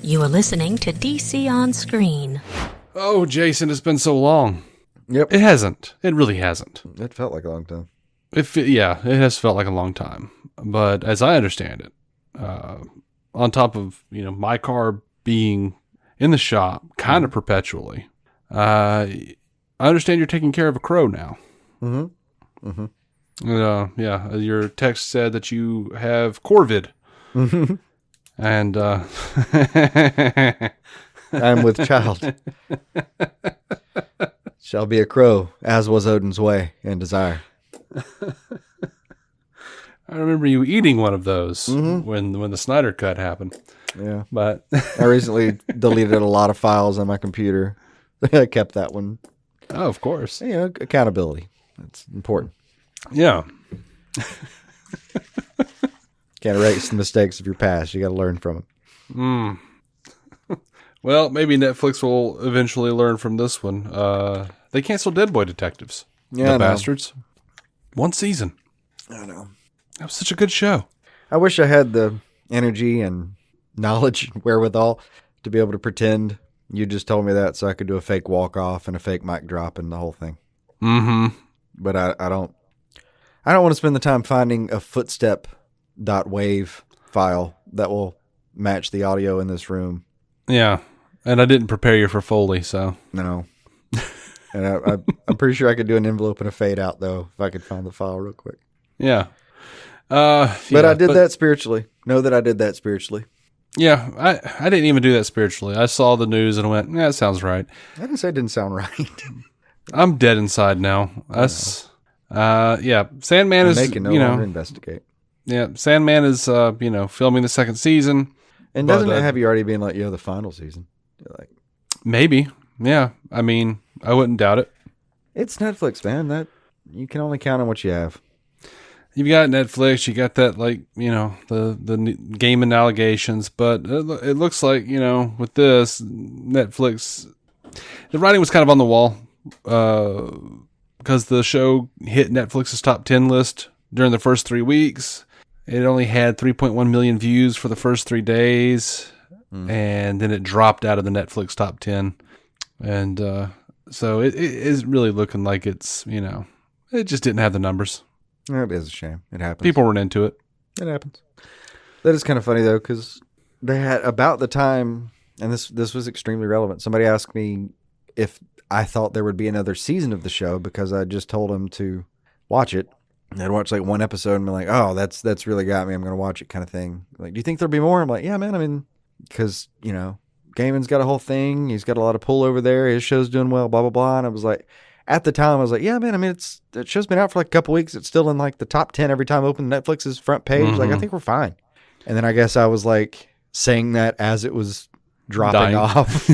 You are listening to DC On Screen. Oh, Jason, it's been so long. Yep. It hasn't. It really hasn't. It felt like a long time. It has felt like a long time. But as I understand it, on top of, my car being in the shop kind of perpetually, I understand you're taking care of a crow now. Mm-hmm. Mm-hmm. Your text said that you have Corvid. Mm-hmm. And I'm with child. Shall be a crow, as was Odin's way and desire. I remember you eating one of those when the Snyder Cut happened. Yeah. But I recently deleted a lot of files on my computer. I kept that one. Oh, of course. Accountability. That's important. Yeah. Can't erase the mistakes of your past. You got to learn from them. Well, maybe Netflix will eventually learn from this one. They canceled Dead Boy Detectives. Yeah, the bastards. One season. I know. That was such a good show. I wish I had the energy and knowledge and wherewithal to be able to pretend you just told me that so I could do a fake walk-off and a fake mic drop and the whole thing. Mm-hmm. But I don't want to spend the time finding a footstep.wave file that will match the audio in this room. Yeah. And I didn't prepare you for Foley, so. No. And I'm pretty sure I could do an envelope and a fade out, though, if I could find the file real quick. Yeah. But I did that spiritually. Know that I did that spiritually. Yeah, I didn't even do that spiritually. I saw the news and went, yeah, that sounds right. I didn't say it didn't sound right. I'm dead inside now. Sandman is, they can no longer investigate. Yeah, Sandman is, filming the second season. And doesn't it have you already being like, the final season? You're like, maybe. Yeah. I mean, I wouldn't doubt it. It's Netflix, man. That you can only count on what you have. You've got Netflix, you got that, the gaming allegations, but it looks like, with this, Netflix, the writing was kind of on the wall, because the show hit Netflix's top 10 list during the first 3 weeks. It only had 3.1 million views for the first 3 days, and then it dropped out of the Netflix top 10. And so it is really looking like it's, it just didn't have the numbers. It is a shame. It happens. People weren't into it. It happens. That is kind of funny, though, because they had about the time, and this was extremely relevant. Somebody asked me if I thought there would be another season of the show because I just told them to watch it. I'd watch like one episode and be like, oh, that's really got me. I'm going to watch it kind of thing. Like, do you think there'll be more? I'm like, yeah, man. I mean, because, Gaiman's got a whole thing. He's got a lot of pull over there. His show's doing well, blah, blah, blah. And I was like, at the time, I was like, yeah, man, I mean, that show's been out for like a couple weeks. It's still in like the top 10 every time I open Netflix's front page. Like, I think we're fine. And then I guess I was like saying that as it was dropping off.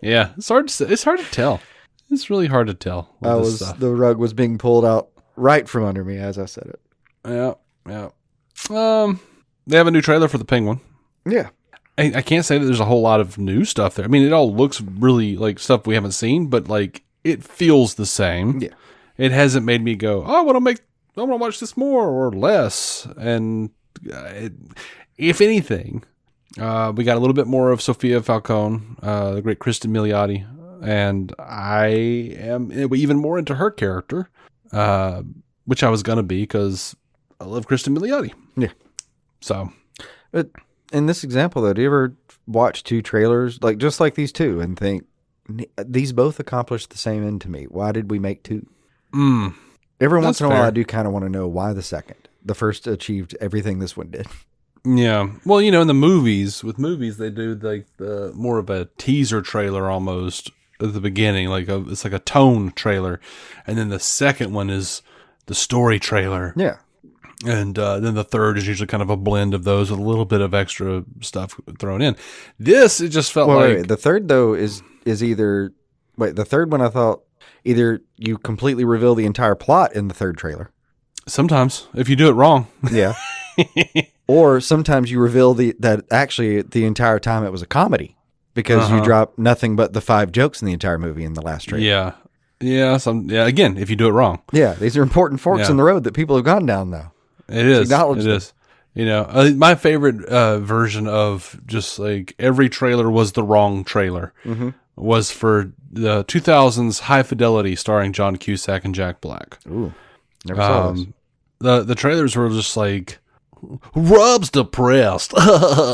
Yeah, it's hard to tell. It's really hard to tell. The rug was being pulled out right from under me as I said it. Yeah. They have a new trailer for the Penguin. Yeah. I can't say that there's a whole lot of new stuff there. I mean, it all looks really like stuff we haven't seen, but like it feels the same. Yeah. It hasn't made me go, oh, I want to watch this more or less. And if anything, we got a little bit more of Sophia Falcone, the great Kristen Milioti, and I am even more into her character, which I was gonna be because I love Kristen Milioti. Yeah. So, but in this example, though, do you ever watch two trailers, like just like these two, and think these both accomplished the same end to me? Why did we make two? Every once in a while, I do kind of want to know why the first achieved everything this one did. Yeah. Well, in the movies, they do like the more of a teaser trailer almost at the beginning, it's like a tone trailer, and then the second one is the story trailer. Yeah. And then the third is usually kind of a blend of those with a little bit of extra stuff thrown in. It just felt wait, the third though is either the third one I thought either you completely reveal the entire plot in the third trailer. Sometimes if you do it wrong. Yeah. Or sometimes you reveal that actually the entire time it was a comedy because you drop nothing but the 5 jokes in the entire movie in the last trailer. Yeah. Yeah. Again, if you do it wrong. Yeah. These are important forks in the road that people have gone down though. It is. It is. You know, my favorite version of just like every trailer was the wrong trailer was for the 2000s High Fidelity starring John Cusack and Jack Black. Ooh, never saw this. The trailers were just like, Rob's depressed.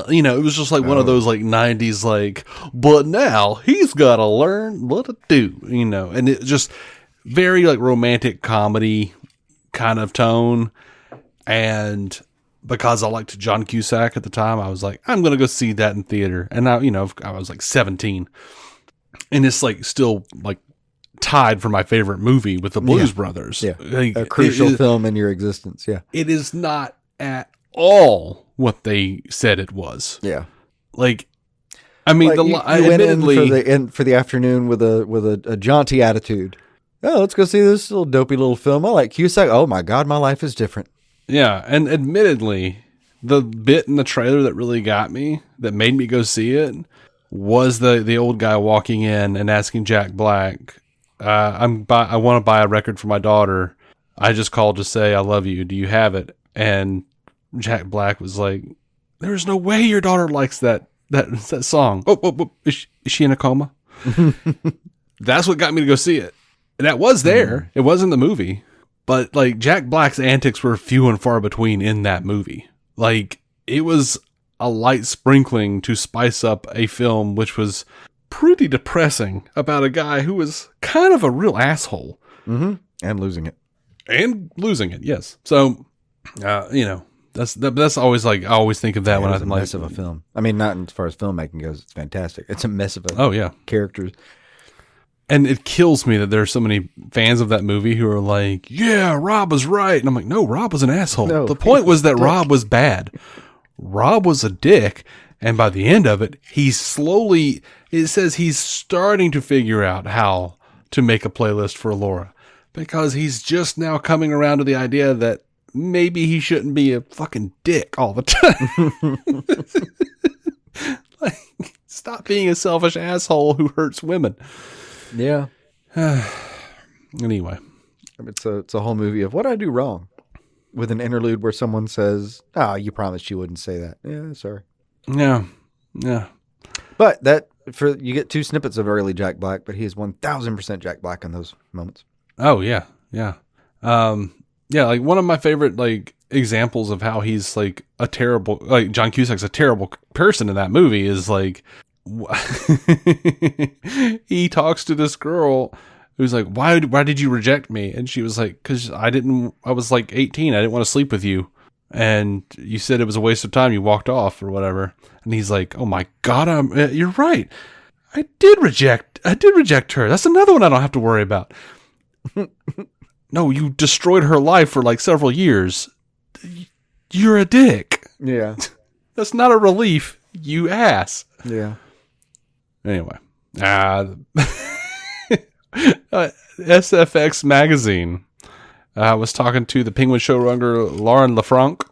You know, it was just like one of those like 90s like, but now he's got to learn what to do, you know. And it just very like romantic comedy kind of tone. And because I liked John Cusack at the time, I was like, I'm going to go see that in theater. And now, you know, I was like 17. And it's like still like tied for my favorite movie with the Blues Brothers. Yeah. Like, A crucial film in your existence. Yeah. It is not at all what they said it was. Yeah. Like, I mean, Like you went in for the afternoon with a jaunty attitude. Oh, let's go see this little dopey little film. I like Cusack. Oh my God, my life is different. yeah, and admittedly, the bit in the trailer that really got me, that made me go see it, was the old guy walking in and asking Jack Black, I want to buy a record for my daughter. I just called to say I love you. Do you have it? And Jack Black was like, "There's no way your daughter likes that song. Oh, is she in a coma?" That's what got me to go see it. And that was there. It was in the movie. But like Jack Black's antics were few and far between in that movie. Like it was a light sprinkling to spice up a film which was pretty depressing about a guy who was kind of a real asshole. Mm-hmm. And losing it. Yes. So, you know, that's always like, I always think of that when I'm like, mess of a film. I mean, not as far as filmmaking goes, it's fantastic. It's a mess of characters. And it kills me that there are so many fans of that movie who are like, yeah, Rob was right. And I'm like, no, Rob was an asshole. No, the point was that Rob was bad. Rob was a dick. And by the end of it, it says he's starting to figure out how to make a playlist for Laura. Because he's just now coming around to the idea that maybe he shouldn't be a fucking dick all the time. Like, stop being a selfish asshole who hurts women. Yeah. Anyway. It's a whole movie of what did I do wrong? With an interlude where someone says, "Oh, you promised you wouldn't say that." Yeah, sorry. Yeah. Yeah. But you get two snippets of early Jack Black, but he is 1000% Jack Black in those moments. Oh yeah. Yeah. Yeah, like one of my favorite like examples of how he's like a terrible, like John Cusack's a terrible person in that movie is like he talks to this girl who's like, why did you reject me? And she was like, because I was like 18. I didn't want to sleep with you. And you said it was a waste of time. You walked off or whatever. And he's like, oh my God, you're right. I did reject her. That's another one I don't have to worry about. No, you destroyed her life for like several years. You're a dick. Yeah. That's not a relief, you ass. Yeah. Anyway, SFX magazine was talking to the Penguin showrunner Lauren LaFranc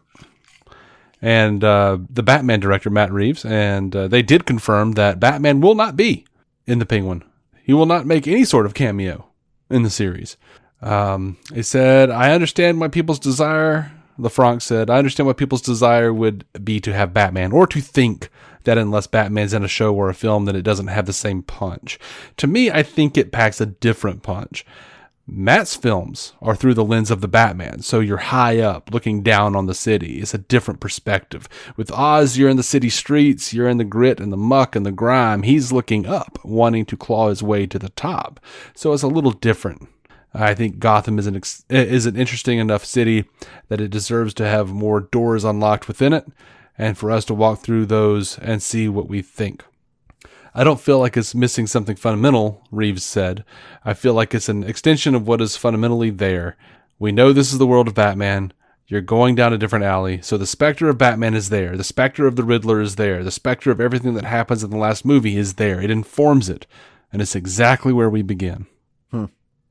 and the Batman director Matt Reeves, and they did confirm that Batman will not be in the Penguin. He will not make any sort of cameo in the series. He said, I understand why people's desire, LaFranc said, I understand what people's desire would be to have Batman, or to think that unless Batman's in a show or a film, then it doesn't have the same punch. To me, I think it packs a different punch. Matt's films are through the lens of the Batman, so you're high up, looking down on the city. It's a different perspective. With Oz, you're in the city streets, you're in the grit and the muck and the grime. He's looking up, wanting to claw his way to the top. So it's a little different. I think Gotham is an interesting enough city that it deserves to have more doors unlocked within it, and for us to walk through those and see what we think. I don't feel like it's missing something fundamental, Reeves said. I feel like it's an extension of what is fundamentally there. We know this is the world of Batman. You're going down a different alley, so the specter of Batman is there. The specter of the Riddler is there. The specter of everything that happens in the last movie is there. It informs it, and it's exactly where we begin.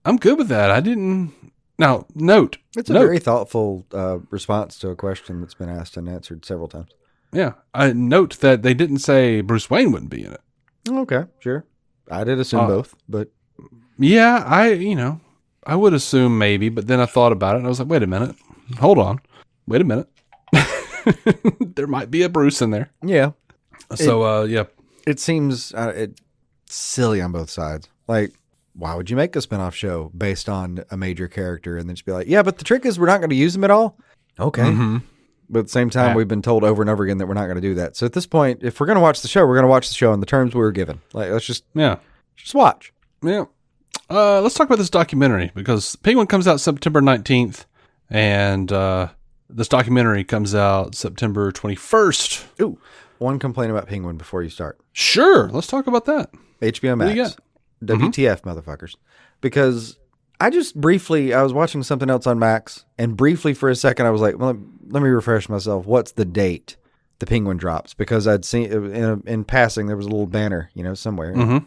I'm good with that. I didn't... Now, note. It's a very thoughtful response to a question that's been asked and answered several times. Yeah. I note that they didn't say Bruce Wayne wouldn't be in it. Okay, sure. I did assume both, but... Yeah, I would assume maybe, but then I thought about it and I was like, wait a minute. Hold on. Wait a minute. There might be a Bruce in there. Yeah. So, yeah. It seems it's silly on both sides. Like, why would you make a spinoff show based on a major character and then just be like, yeah, but the trick is we're not going to use them at all? Okay. Mm-hmm. But at the same time, we've been told over and over again that we're not going to do that. So at this point, if we're going to watch the show, we're going to watch the show on the terms we were given. Like, let's just watch. Yeah. Let's talk about this documentary because Penguin comes out September 19th and this documentary comes out September 21st. Ooh, one complaint about Penguin before you start. Sure. Let's talk about that. HBO Max. WTF, motherfuckers. Because I was watching something else on Max, and briefly for a second I was like, well, let me refresh myself. What's the date the Penguin drops? Because I'd seen in passing there was a little banner, somewhere. Mm-hmm.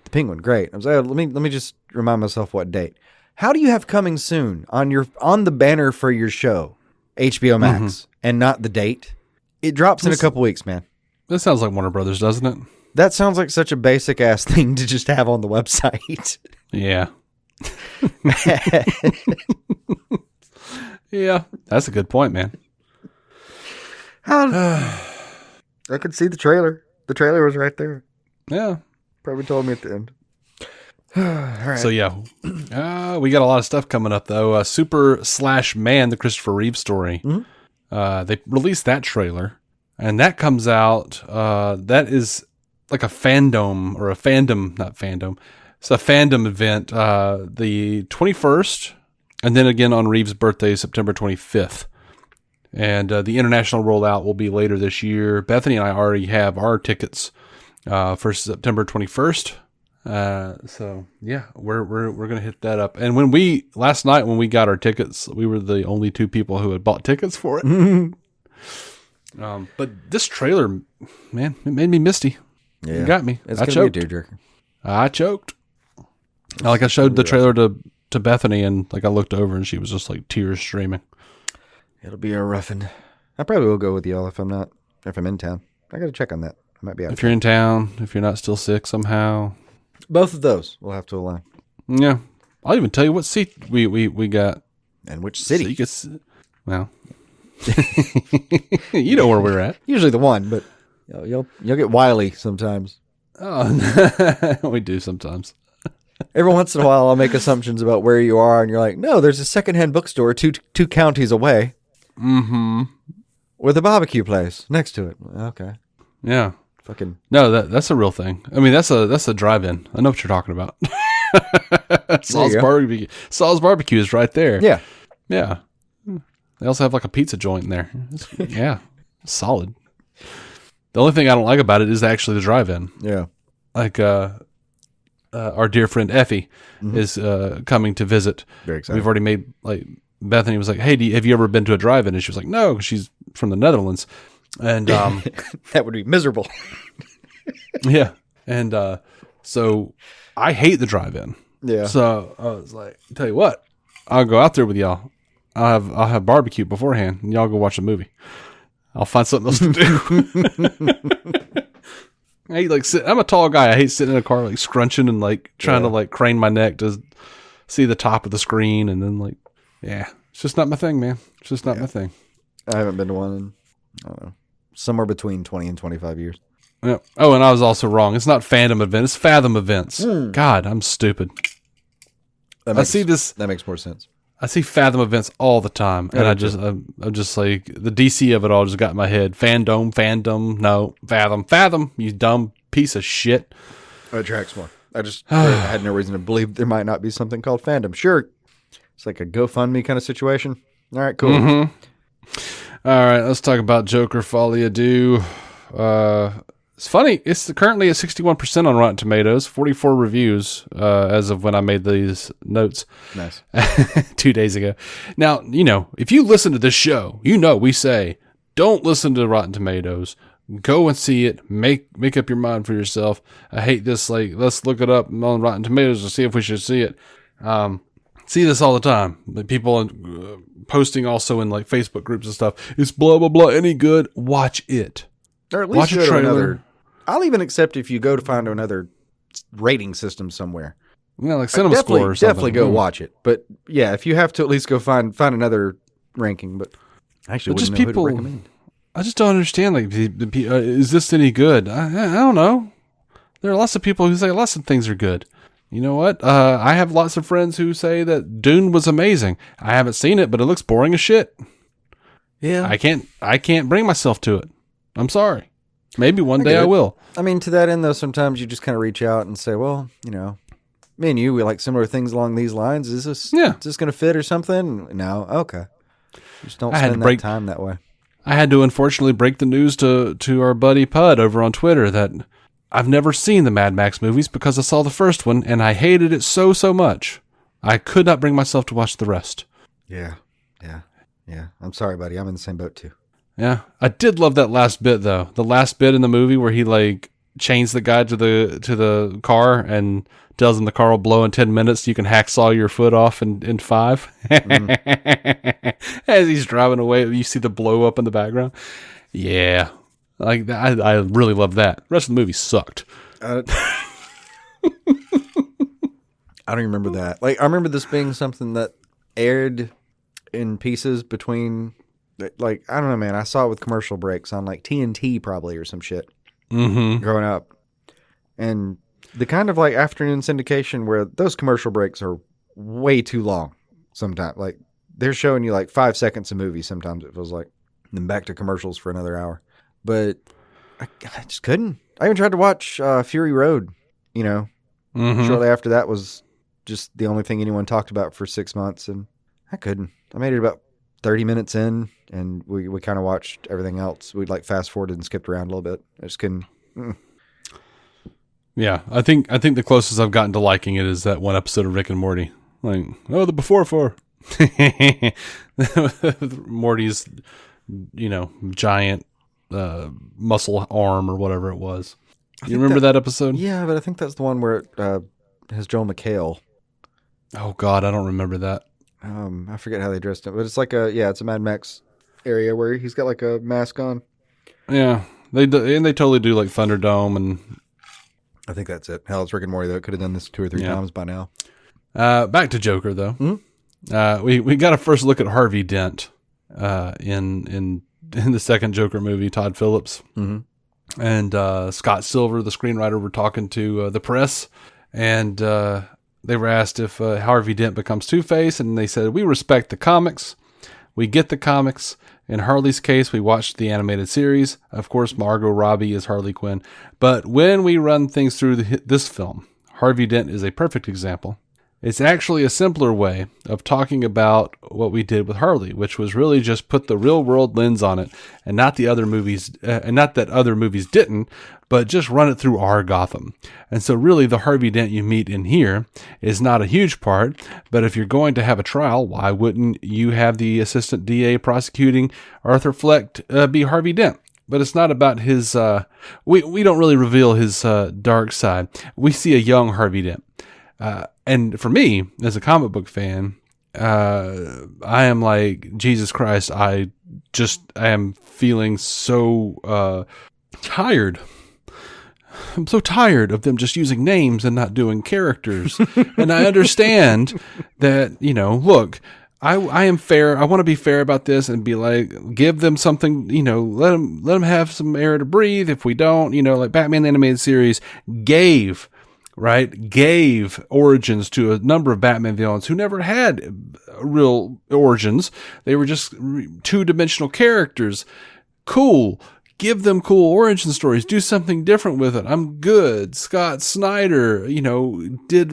The Penguin, great. I was like, let me just remind myself what date. How do you have coming soon on the banner for your show, HBO Max, and not the date? It drops in a couple weeks, man. That sounds like Warner Brothers, doesn't it? That sounds like such a basic ass thing to just have on the website. Yeah. Yeah, that's a good point, man. I could see the trailer. The trailer was right there. Yeah. Probably told me at the end. All right. So, yeah. We got a lot of stuff coming up, though. Super/Man, the Christopher Reeve story. Mm-hmm. They released that trailer, and that comes out. That is like a fandom, not fandom. It's a fandom event, the 21st, and then again on Reeves' birthday, September 25th. And the international rollout will be later this year. Bethany and I already have our tickets for September 21st. So yeah, we're gonna hit that up. And last night when we got our tickets, we were the only two people who had bought tickets for it. But this trailer, man, it made me misty. Yeah, it got me. I choked. I choked. I showed the trailer to Bethany, and I looked over, and she was just tears streaming. It'll be a roughin'. I probably will go with y'all if I'm in town. I got to check on that. I might be out. If you're in town, if you're not still sick somehow. Both of those will have to align. Yeah. I'll even tell you what seat we got. And which city. So well, you know where we're at. Usually the one, but you'll get wily sometimes. Oh, we do sometimes. Every once in a while, I'll make assumptions about where you are, and you're like, no, there's a secondhand bookstore two counties away. Mm-hmm. With a barbecue place next to it. Okay. Yeah. Fucking no, that's a real thing. I mean, that's a drive-in. I know what you're talking about. Saul's barbecue is right there. Yeah. Yeah. They also have a pizza joint in there. Yeah. Solid. The only thing I don't like about it is actually the drive-in. Yeah. Our dear friend Effie is coming to visit. Very excited. We've already made Bethany was like, "Hey, have you ever been to a drive-in?" And she was like, "No," 'cause she's from the Netherlands, and that would be miserable. Yeah, and so I hate the drive-in. Yeah. So I was like, "Tell you what, I'll go out there with y'all. I'll have barbecue beforehand, and y'all go watch a movie. I'll find something else to do." I hate I'm a tall guy. I hate sitting in a car scrunching and trying to crane my neck to see the top of the screen, and then it's just not my thing, man. It's just not my thing. I haven't been to one in, I don't know, somewhere between 20 and 25 years. Yeah. Oh, and I was also wrong. It's not Fandom Events. It's Fathom Events. God, I'm stupid. That makes more sense. I see Fathom Events all the time, and I'm just the DC of it all just got in my head. Fandom, no, Fathom, you dumb piece of shit. It tracks more. I had no reason to believe there might not be something called fandom. Sure, it's like a GoFundMe kind of situation. All right, cool. Mm-hmm. All right, let's talk about Joker Folly Deux. It's funny. It's currently at 61% on Rotten Tomatoes, 44 reviews as of when I made these notes. Nice. 2 days ago. Now, if you listen to this show, we say, don't listen to Rotten Tomatoes. Go and see it. Make up your mind for yourself. I hate this. Let's look it up on Rotten Tomatoes and see if we should see it. See this all the time. People posting also in Facebook groups and stuff. Is blah, blah, blah any good? Watch it. Or at least watch a trailer. I'll even accept if you go to find another rating system somewhere. Yeah, Cinema Score or something. Definitely go watch it. But yeah, if you have to at least go find another ranking. But actually, wouldn't know who to recommend. I just don't understand. Like, is this any good? I don't know. There are lots of people who say lots of things are good. You know what? I have lots of friends who say that Dune was amazing. I haven't seen it, but it looks boring as shit. Yeah. I can't bring myself to it. I'm sorry. Maybe one day I will. I mean, to that end, though, sometimes you just kind of reach out and say, well, you know, me and you, we like similar things along these lines. Is this going to fit or something? No? Okay. Just don't spend that time that way. I had to unfortunately break the news to our buddy Pud over on Twitter that I've never seen the Mad Max movies because I saw the first one and I hated it so much. I could not bring myself to watch the rest. Yeah. I'm sorry, buddy. I'm in the same boat too. Yeah. I did love that last bit though. The last bit in the movie where he like chains the guy to the car and tells him the car will blow in 10 minutes. You can hacksaw your foot off in 5. As he's driving away, you see the blow up in the background. Yeah. Like I really love that. The rest of the movie sucked. I don't remember that. Like I remember this being something that aired in pieces between, like, I don't know, man. I saw it with commercial breaks on like TNT probably or some shit growing up. And the kind of like afternoon syndication where those commercial breaks are way too long sometimes. Like they're showing you like 5 seconds of movie. Sometimes it feels like, then back to commercials for another hour. But I just couldn't. I even tried to watch Fury Road, you know. Shortly after that was just the only thing anyone talked about for 6 months. And I couldn't. I made it about 30 minutes in, and we kind of watched everything else. We'd like fast forwarded and skipped around a little bit. I just couldn't. Yeah, I think the closest I've gotten to liking it is that one episode of Rick and Morty. Like, the before Morty's, you know, giant muscle arm or whatever it was. You remember that episode? Yeah, but I think that's the one where it has Joel McHale. Oh God, I don't remember that. I forget how they dressed him, but it's like it's a Mad Max area where he's got like a mask on. Yeah, they totally do like Thunderdome, and I think that's it. Hell, it's Rick and Morty though. Could have done this 2 or 3 times by now. Back to Joker though. We got a first look at Harvey Dent in the second Joker movie, Todd Phillips, and Scott Silver, the screenwriter, were talking to the press, and they were asked if Harvey Dent becomes Two-Face, and they said, we respect the comics. We get the comics. In Harley's case, we watched the animated series. Of course, Margot Robbie is Harley Quinn. But when we run things through this film, Harvey Dent is a perfect example. It's actually a simpler way of talking about what we did with Harley, which was really just put the real world lens on it, and not the other movies, and not that other movies didn't, but just run it through our Gotham. And so really the Harvey Dent you meet in here is not a huge part, but if you're going to have a trial, why wouldn't you have the assistant DA prosecuting Arthur Fleck be Harvey Dent? But it's not about his, we don't really reveal his dark side. We see a young Harvey Dent. And for me, as a comic book fan, I am like, Jesus Christ, I am feeling so tired. I'm so tired of them just using names and not doing characters. And I understand that, you know, look, I am fair. I want to be fair about this and be like, give them something, you know, let them have some air to breathe. If we don't, you know, like Batman the Animated Series gave origins to a number of Batman villains who never had real origins. They were just 2-dimensional characters. Cool. Give them cool origin stories. Do something different with it. I'm good. Scott Snyder, you know, did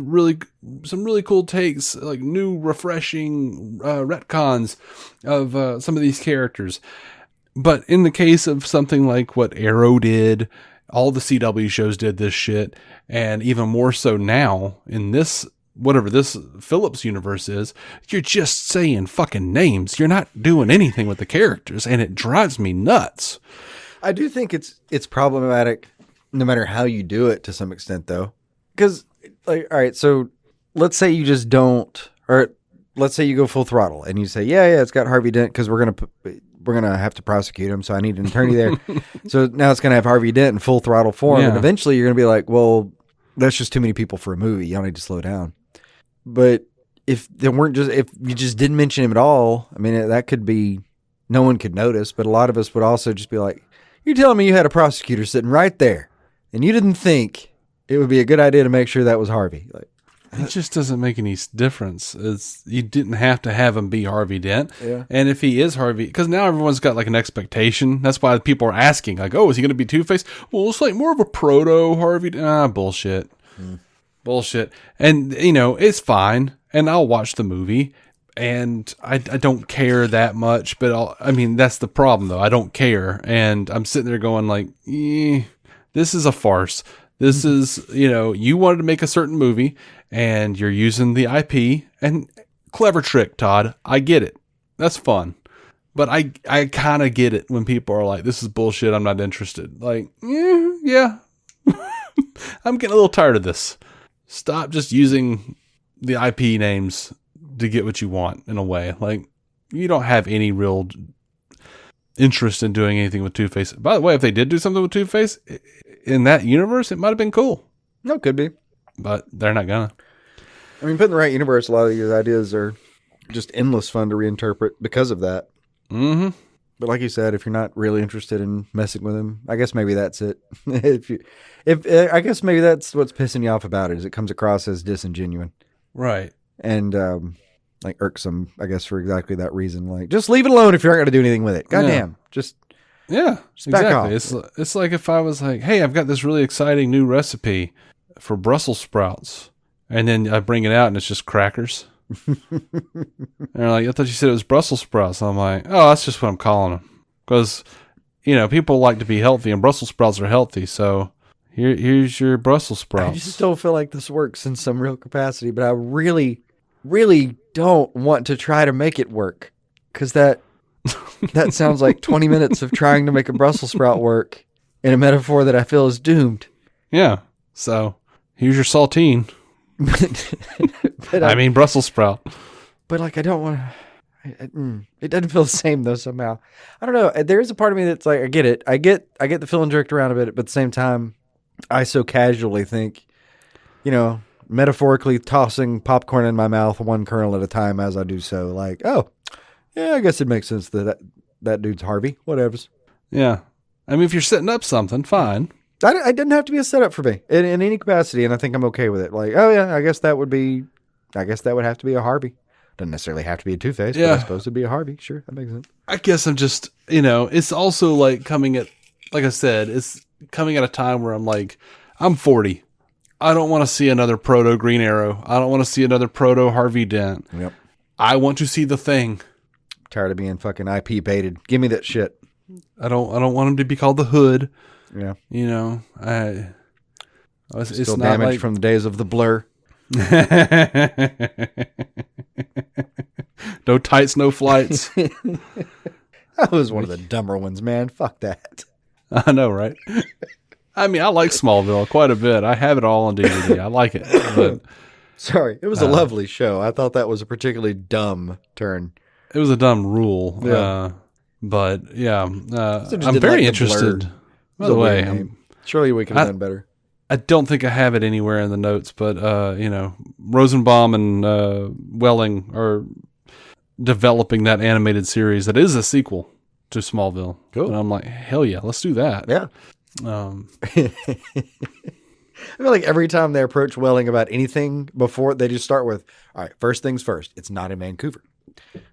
some really cool takes, like new, refreshing retcons of some of these characters. But in the case of something like what Arrow did, all the CW shows did this shit, and even more so now in this, whatever this Phillips universe is, you're just saying fucking names. You're not doing anything with the characters, and it drives me nuts. I do think it's problematic no matter how you do it to some extent, though. Because, like, all right, so let's say you just don't, or let's say you go full throttle and you say, yeah, it's got Harvey Dent because we're gonna have to prosecute him, so I need an attorney there. So now it's gonna have Harvey Dent in full throttle form, and eventually you're gonna be like, well, that's just too many people for a movie. Y'all need to slow down. But if you just didn't mention him at all, I mean, that could be no one could notice, but a lot of us would also just be like, you're telling me you had a prosecutor sitting right there and you didn't think it would be a good idea to make sure that was Harvey. Like, it just doesn't make any difference. You didn't have to have him be Harvey Dent. Yeah. And if he is Harvey, because now everyone's got like an expectation. That's why people are asking, like, oh, is he going to be Two-Face? Well, it's like more of a proto Harvey. Bullshit. Bullshit. And, it's fine. And I'll watch the movie. And I don't care that much. But, that's the problem, though. I don't care. And I'm sitting there going like, this is a farce. This is, you wanted to make a certain movie and you're using the IP, and clever trick, Todd. I get it. That's fun. But I kind of get it when people are like, this is bullshit. I'm not interested. Like, yeah. I'm getting a little tired of this. Stop just using the IP names to get what you want in a way. Like, you don't have any real interest in doing anything with Two-Face. By the way, if they did do something with Two-Face in that universe, it might have been cool. No, it could be. But they're not gonna. Put in the right universe, a lot of these ideas are just endless fun to reinterpret because of that. Mm-hmm. But like you said, if you're not really interested in messing with him, I guess maybe that's it. I guess maybe that's what's pissing you off about it, is it comes across as disingenuous. Right. And like irksome, I guess, for exactly that reason. Like, just leave it alone if you're not going to do anything with it. Goddamn. Just back exactly. off. It's like if I was like, hey, I've got this really exciting new recipe for Brussels sprouts, and then I bring it out and it's just crackers. And they're like, I thought you said it was Brussels sprouts. I'm like, oh, that's just what I'm calling them. Because, people like to be healthy, and Brussels sprouts are healthy. So here's your Brussels sprouts. I just don't feel like this works in some real capacity, but I really, really don't want to try to make it work. Because that sounds like 20 minutes of trying to make a Brussels sprout work in a metaphor that I feel is doomed. Yeah. So here's your saltine. But Brussels sprout. But like, I don't want to. It doesn't feel the same though. Somehow, I don't know. There is a part of me that's like, I get it. I get the feeling jerked around a bit, but at the same time, I so casually think, metaphorically tossing popcorn in my mouth one kernel at a time as I do so. Like, oh, yeah, I guess it makes sense that dude's Harvey. Whatevers. Yeah, if you're setting up something, fine. It didn't have to be a setup for me in any capacity, and I think I'm okay with it. Like, oh yeah, I guess that would have to be a Harvey. Doesn't necessarily have to be a Two-Face, but I suppose it'd be a Harvey. Sure, that makes sense. I guess I'm just, it's also like coming at a time where I'm like, I'm 40. I don't want to see another proto Green Arrow. I don't want to see another proto Harvey Dent. Yep. I want to see the Thing. Tired of being fucking IP baited. Give me that shit. I don't want him to be called the Hood. Yeah. It's still not damaged like from the days of the Blur. No tights, no flights. That was one of the dumber ones, man. Fuck that. I know, right? I like Smallville quite a bit. I have it all on DVD. I like it. But sorry, it was a lovely show. I thought that was a particularly dumb turn. It was a dumb rule. Yeah. But yeah, I'm very interested. By the way, surely we could have done better. I don't think I have it anywhere in the notes, but Rosenbaum and Welling are developing that animated series that is a sequel to Smallville. Cool. And I'm like, hell yeah, let's do that. Yeah. I feel like every time they approach Welling about anything before, they just start with, all right, first things first. It's not in Vancouver.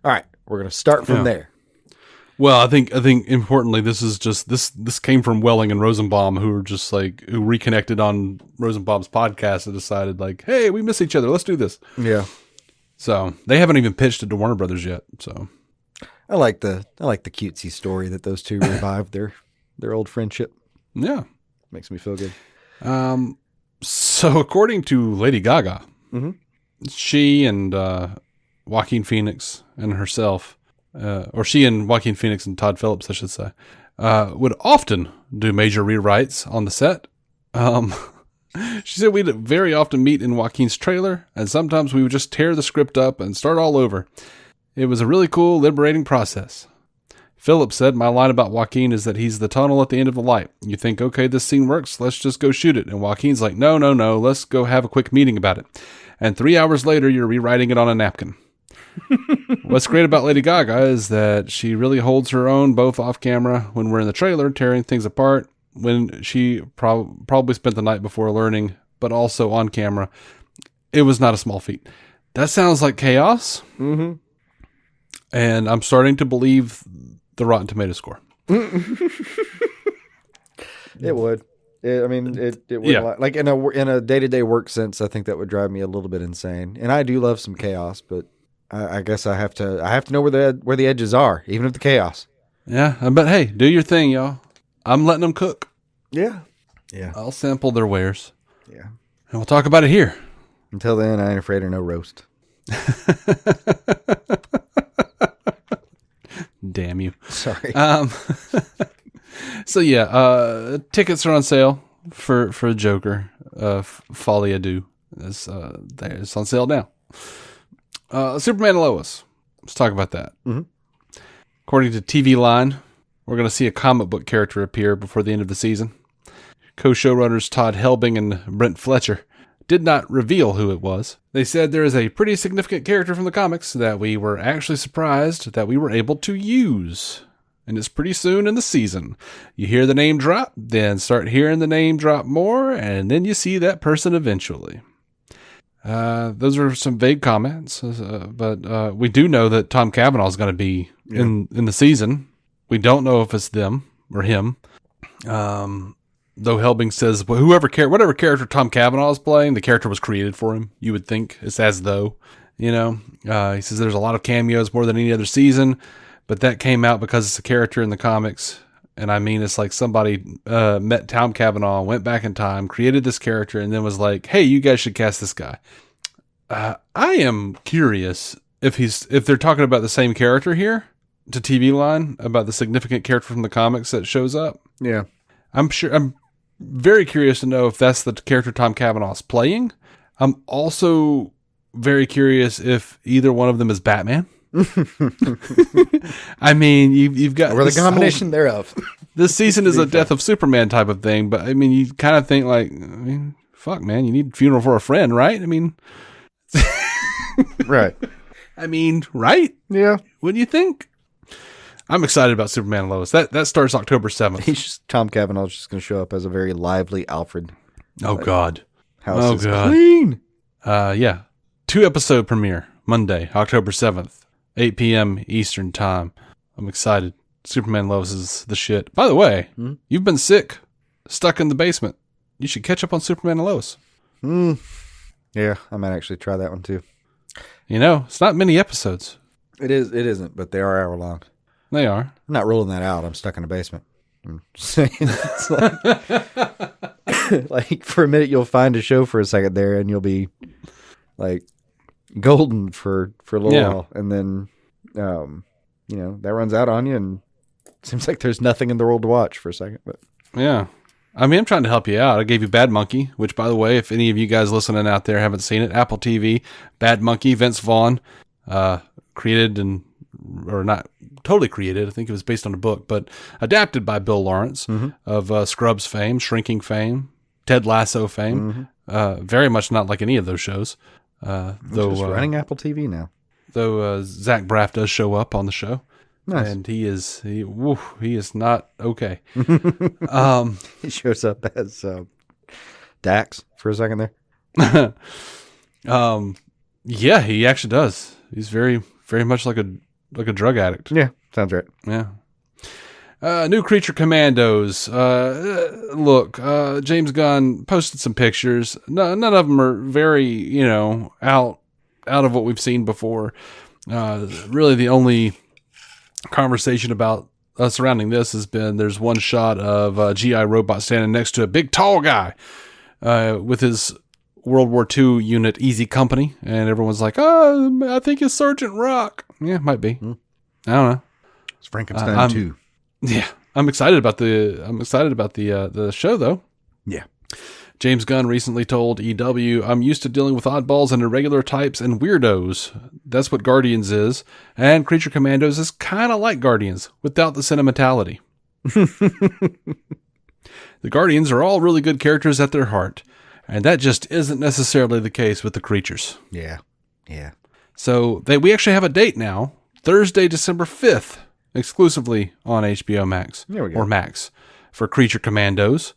All right, we're going to start from there. Well, I think importantly, this is just this came from Welling and Rosenbaum, who reconnected on Rosenbaum's podcast and decided like, hey, we miss each other. Let's do this. Yeah. So they haven't even pitched it to Warner Brothers yet. So I like the cutesy story that those two revived their old friendship. Yeah, makes me feel good. So according to Lady Gaga, she and Joaquin Phoenix and herself. Or she and Joaquin Phoenix and Todd Phillips, I should say, would often do major rewrites on the set. She said we'd very often meet in Joaquin's trailer, and sometimes we would just tear the script up and start all over. It was a really cool, liberating process. Phillips said, my line about Joaquin is that he's the tunnel at the end of the light. You think, okay, this scene works, let's just go shoot it. And Joaquin's like, no, let's go have a quick meeting about it. And 3 hours later, you're rewriting it on a napkin. What's great about Lady Gaga is that she really holds her own both off camera when we're in the trailer tearing things apart, when she probably spent the night before learning, but also on camera. It was not a small feat. That sounds like chaos. Mm-hmm. And I'm starting to believe the Rotten Tomato score. It would. It would. Yeah. Like in a day-to-day work sense, I think that would drive me a little bit insane. And I do love some chaos, but I guess I have to know where the edges are, even of the chaos. Yeah, but hey, do your thing, y'all. I'm letting them cook. Yeah. Yeah. I'll sample their wares. Yeah. And we'll talk about it here. Until then, I ain't afraid of no roast. Damn you. Sorry. So yeah, tickets are on sale for Joker. Folly it's on sale now. Superman and Lois. Let's talk about that. Mm-hmm. According to TV Line, we're going to see a comic book character appear before the end of the season. Co-showrunners Todd Helbing and Brent Fletcher did not reveal who it was. They said there is a pretty significant character from the comics that we were actually surprised that we were able to use. And it's pretty soon in the season. You hear the name drop, then start hearing the name drop more, and then you see that person eventually. Those are some vague comments, but we do know that Tom Cavanaugh is going to be in the season. We don't know if it's them or him. Though Helbing says, well, whatever character Tom Cavanaugh is playing, the character was created for him. You would think it's as though, he says there's a lot of cameos more than any other season, but that came out because it's a character in the comics. And I mean, it's like somebody met Tom Cavanaugh, went back in time, created this character, and then was like, hey, you guys should cast this guy. I am curious if they're talking about the same character here to TV Line, about the significant character from the comics that shows up. Yeah. I'm very curious to know if that's the character Tom Cavanaugh's playing. I'm also very curious if either one of them is Batman. I mean, you've got... Or the combination thereof. This season is a Death of Superman type of thing, but I mean, you kind of think like, fuck, man, you need Funeral for a Friend, right? I mean... Right. I mean, right? Yeah. Wouldn't you think? I'm excited about Superman and Lois. That starts October 7th. Tom Cavanaugh's just going to show up as a very lively Alfred. Oh, God. House is clean. Yeah. 2-episode premiere, Monday, October 7th, 8 p.m. Eastern Time. I'm excited. Superman and Lois is the shit. By the way, You've been sick, stuck in the basement. You should catch up on Superman and Lois. Yeah, I might actually try that one too. It's not many episodes. It isn't, but they are hour long. They are. I'm not ruling that out. I'm stuck in a basement. I'm just saying. It's like for a minute, you'll find a show for a second there, and you'll be like golden for a little while, and then that runs out on you, and it seems like there's nothing in the world to watch for a second. But yeah, I mean, I'm trying to help you out. I gave you Bad Monkey, which, by the way, if any of you guys listening out there haven't seen it, Apple TV, Bad Monkey, Vince Vaughn, created or not totally created. I think it was based on a book, but adapted by Bill Lawrence of Scrubs fame, Shrinking fame, Ted Lasso fame. Very much not like any of those shows. Though just running Apple TV now. Though Zach Braff does show up on the show. Nice. And he is not okay. He shows up as Dax for a second there. Yeah, he actually does. He's very, very much like a drug addict. Yeah, sounds right. Yeah. New Creature Commandos. Look, James Gunn posted some pictures. None of them are very, out of what we've seen before. Really, the only conversation about surrounding this has been there's one shot of a GI robot standing next to a big tall guy with his World War II unit Easy Company, and everyone's like, "Oh, I think it's Sergeant Rock." Yeah, might be. I don't know. It's Frankenstein 2. Yeah, I'm excited about the show though. Yeah. James Gunn recently told EW, "I'm used to dealing with oddballs and irregular types and weirdos. That's what Guardians is, and Creature Commandos is kind of like Guardians without the sentimentality." The Guardians are all really good characters at their heart, and that just isn't necessarily the case with the creatures. Yeah. Yeah. So we actually have a date now, Thursday, December 5th, exclusively on HBO Max. There we go. Or Max for Creature Commandos.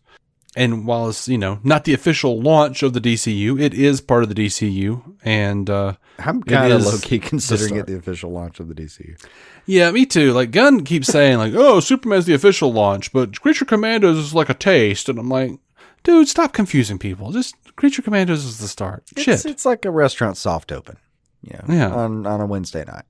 And while it's, not the official launch of the DCU, it is part of the DCU. And I'm kind of low-key considering it the official launch of the DCU. Yeah, me too. Like, Gunn keeps saying, like, oh, Superman's the official launch, but Creature Commandos is like a taste. And I'm like, dude, stop confusing people. Just Creature Commandos is the start. Shit. It's like a restaurant soft open. Yeah. On a Wednesday night.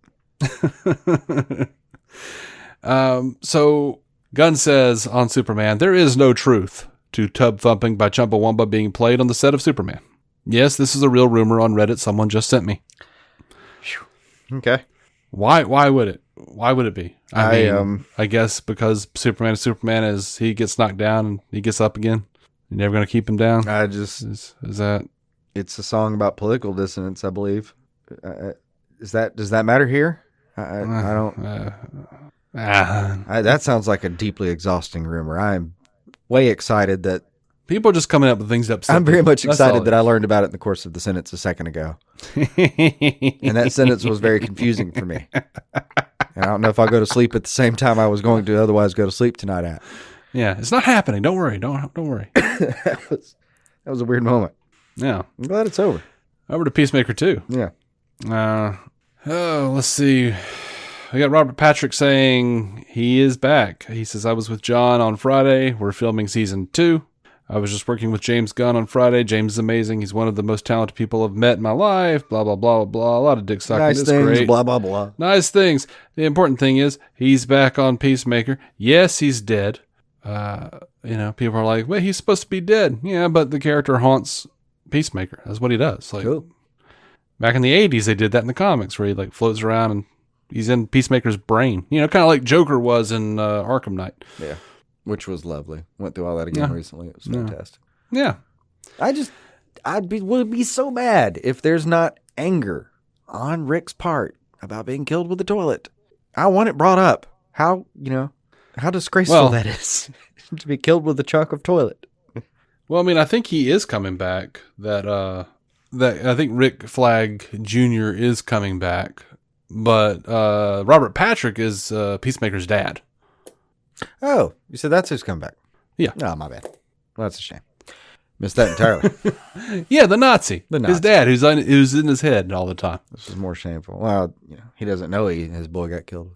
So Gunn says on Superman, there is no truth to tub thumping by Chumbawamba being played on the set of Superman. Yes, this is a real rumor on Reddit someone just sent me. Okay. Why would it? Why would it be? I guess because Superman is Superman, as he gets knocked down and he gets up again. You're never going to keep him down. Is that? It's a song about political dissonance, I believe. Does that matter here? I don't. That sounds like a deeply exhausting rumor. I'm way excited that people are just coming up with things to upset. I'm very much excited that I learned about it in the course of the sentence a second ago, and that sentence was very confusing for me. And I don't know if I'll go to sleep at the same time I was going to otherwise go to sleep tonight at. Yeah, it's not happening. Don't worry. Don't worry. that was a weird moment. Yeah, I'm glad it's over. Over to Peacemaker 2. Yeah. Let's see. We got Robert Patrick saying he is back. He says, I was with John on Friday. We're filming season 2. I was just working with James Gunn on Friday. James is amazing. He's one of the most talented people I've met in my life. Blah, blah, blah, blah. A lot of dick sucking. Nice things, great. Blah, blah, blah. Nice things. The important thing is he's back on Peacemaker. Yes, he's dead. People are like, well, he's supposed to be dead. Yeah, but the character haunts Peacemaker. That's what he does. Like, cool. Back in the 80s, they did that in the comics where he like floats around and he's in Peacemaker's brain. kind of like Joker was in Arkham Knight. Yeah. Which was lovely. Went through all that again recently. It was fantastic. Yeah. Would be so mad if there's not anger on Rick's part about being killed with the toilet. I want it brought up. How disgraceful that is to be killed with a chunk of toilet. Well, I mean, I think he is coming back. That I think Rick Flag Jr. is coming back, but Robert Patrick is Peacemaker's dad. Oh, you said that's who's coming back? Yeah. No, my bad. Well, that's a shame. Missed that entirely. Yeah, the Nazi. His dad, who's in his head all the time. This is more shameful. Well, he doesn't know his boy got killed.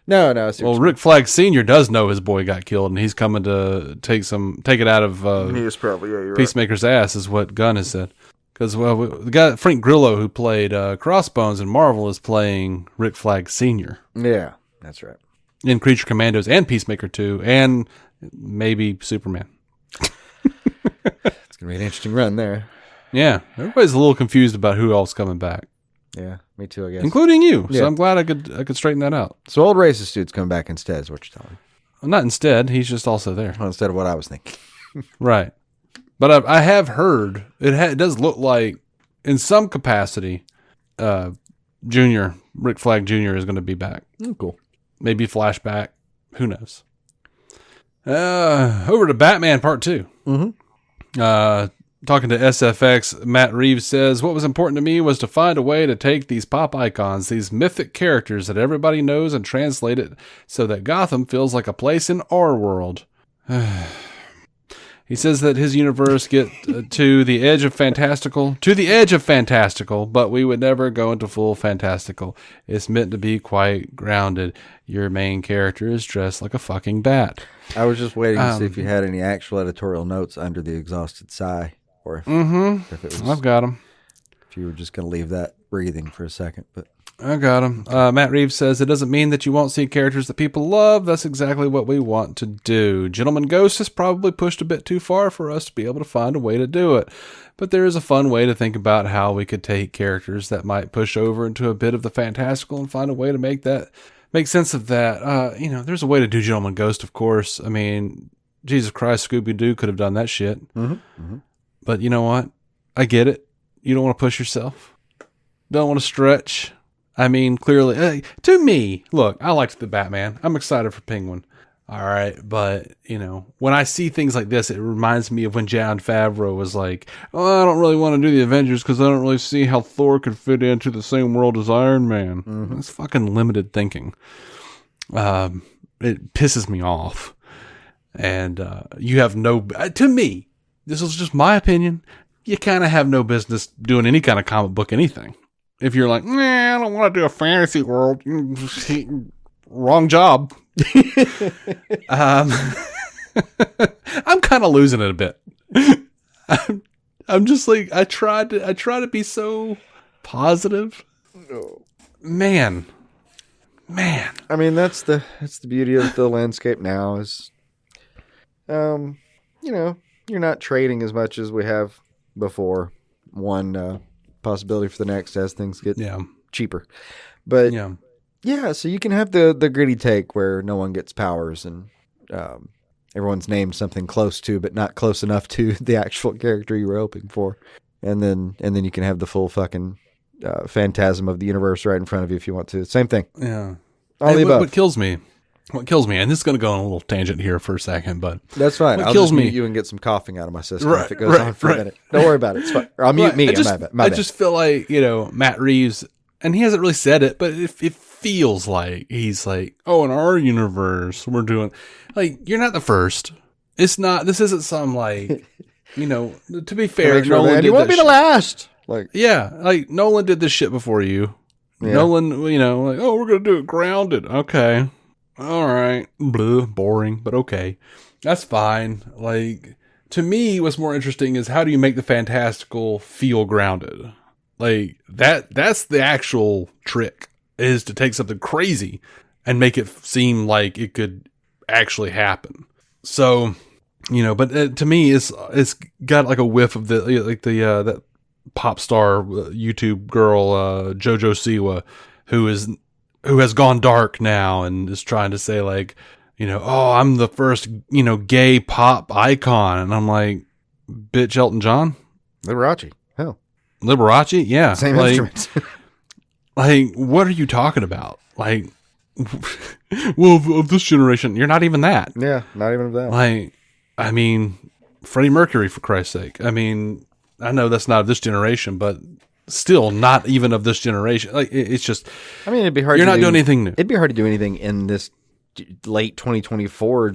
No. Well, Rick Flag Sr. does know his boy got killed, and he's coming to take it out of he is probably, you're Peacemaker's ass, is what Gunn has said. Because, the guy, Frank Grillo, who played Crossbones in Marvel, is playing Rick Flag Sr. Yeah, that's right. In Creature Commandos and Peacemaker 2, and maybe Superman. It's going to be an interesting run there. Yeah, everybody's a little confused about who else coming back. Yeah, me too, I guess. Including you. Yeah. So I'm glad I could straighten that out. So old racist dude's coming back instead is what you're telling me. Well, not instead. He's just also there. Well, instead of what I was thinking. Right. But I have heard, it does look like, in some capacity, Rick Flag Jr. is going to be back. Oh, cool. Maybe flashback. Who knows? Over to Batman Part 2. Mm-hmm. Talking to SFX, Matt Reeves says, what was important to me was to find a way to take these pop icons, these mythic characters that everybody knows, and translate it so that Gotham feels like a place in our world. He says that his universe get to the edge of Fantastical, but we would never go into full Fantastical. It's meant to be quite grounded. Your main character is dressed like a fucking bat. I was just waiting to see if you had any actual editorial notes under the exhausted sigh, or if it was, I've got them. If you were just going to leave that breathing for a second, but I got them. Matt Reeves says, it doesn't mean that you won't see characters that people love. That's exactly what we want to do. Gentleman Ghost has probably pushed a bit too far for us to be able to find a way to do it. But there is a fun way to think about how we could take characters that might push over into a bit of the fantastical and find a way to make sense of that. There's a way to do Gentleman Ghost, of course. I mean, Jesus Christ, Scooby-Doo could have done that shit. Mm-hmm. Mm-hmm. But you know what? I get it. You don't want to push yourself. Don't want to stretch. I mean, clearly, to me, look, I liked the Batman. I'm excited for Penguin. All right. But, when I see things like this, it reminds me of when Jon Favreau was like, oh, I don't really want to do the Avengers because I don't really see how Thor could fit into the same world as Iron Man. Mm-hmm. That's fucking limited thinking. It pisses me off. And you have to me, this is just my opinion, you kind of have no business doing any kind of comic book anything. If you're like, nah, I don't want to do a fantasy world. Wrong job. I'm kind of losing it a bit. I'm just like, I try to be so positive. Man. I mean, that's the beauty of the landscape now is, you're not trading as much as we have before. One possibility for the next as things get cheaper. But yeah, so you can have the gritty take where no one gets powers and everyone's named something close to, but not close enough to the actual character you were hoping for. And then you can have the full fucking phantasm of the universe right in front of you if you want to. Same thing. Yeah. What kills me, and this is going to go on a little tangent here for a second, but that's fine. I'll just mute you and get some coughing out of my system if it goes on for a minute. Don't worry about it. It's fine. Or I'll mute me. I just feel like, Matt Reeves, and he hasn't really said it, but it feels like he's like, oh, in our universe, we're doing, like, you're not the first. This isn't some, like, to be fair, Nolan you won't be the last. Like, yeah, like, Nolan did this shit before you. Yeah. Nolan, like, oh, we're going to do it grounded. Okay. All right. Blah, boring, but okay. That's fine. Like, to me, what's more interesting is how do you make the fantastical feel grounded? Like, that's the actual trick, is to take something crazy and make it seem like it could actually happen. So, but to me, it's got like a whiff of that pop star YouTube girl, JoJo Siwa, who has gone dark now and is trying to say like, oh, I'm the first, gay pop icon. And I'm like, bitch, Elton John? Liberace. Hell. Liberace? Yeah. Same instruments. Like, what are you talking about? Like, well, of this generation, you're not even that. Yeah, not even of that. Like, I mean, Freddie Mercury, for Christ's sake. I mean, I know that's not of this generation, but still not even of this generation. Like, it's just, I mean, it'd be hard. You're not doing anything new. It'd be hard to do anything in this late 2024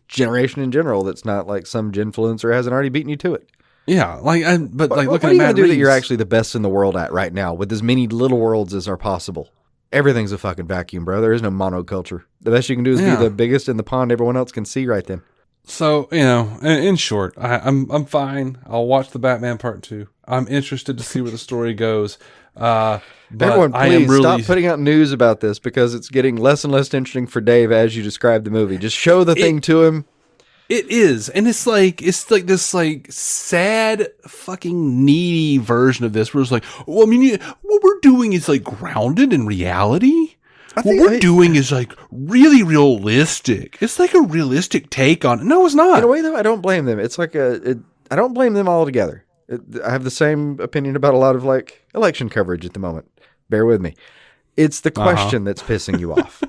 generation in general that's not like some influencer hasn't already beaten you to it. Yeah, looking at Matt Reeves. What are you going to do that you're actually the best in the world at right now with as many little worlds as are possible? Everything's a fucking vacuum, bro. There is no monoculture. The best you can do is be the biggest in the pond everyone else can see right then. So, in short, I'm fine. I'll watch the Batman Part 2. I'm interested to see where the story goes. But everyone, please stop putting out news about this because it's getting less and less interesting for Dave as you describe the movie. Just show the thing to him. It is, and it's like this like sad fucking needy version of this where it's like, well, I mean, what we're doing is like grounded in reality. What we're doing is like really realistic. It's like a realistic take on it. No, it's not. In a way, though, I don't blame them. It's like I don't blame them altogether. I have the same opinion about a lot of like election coverage at the moment. Bear with me. It's the question that's pissing you off.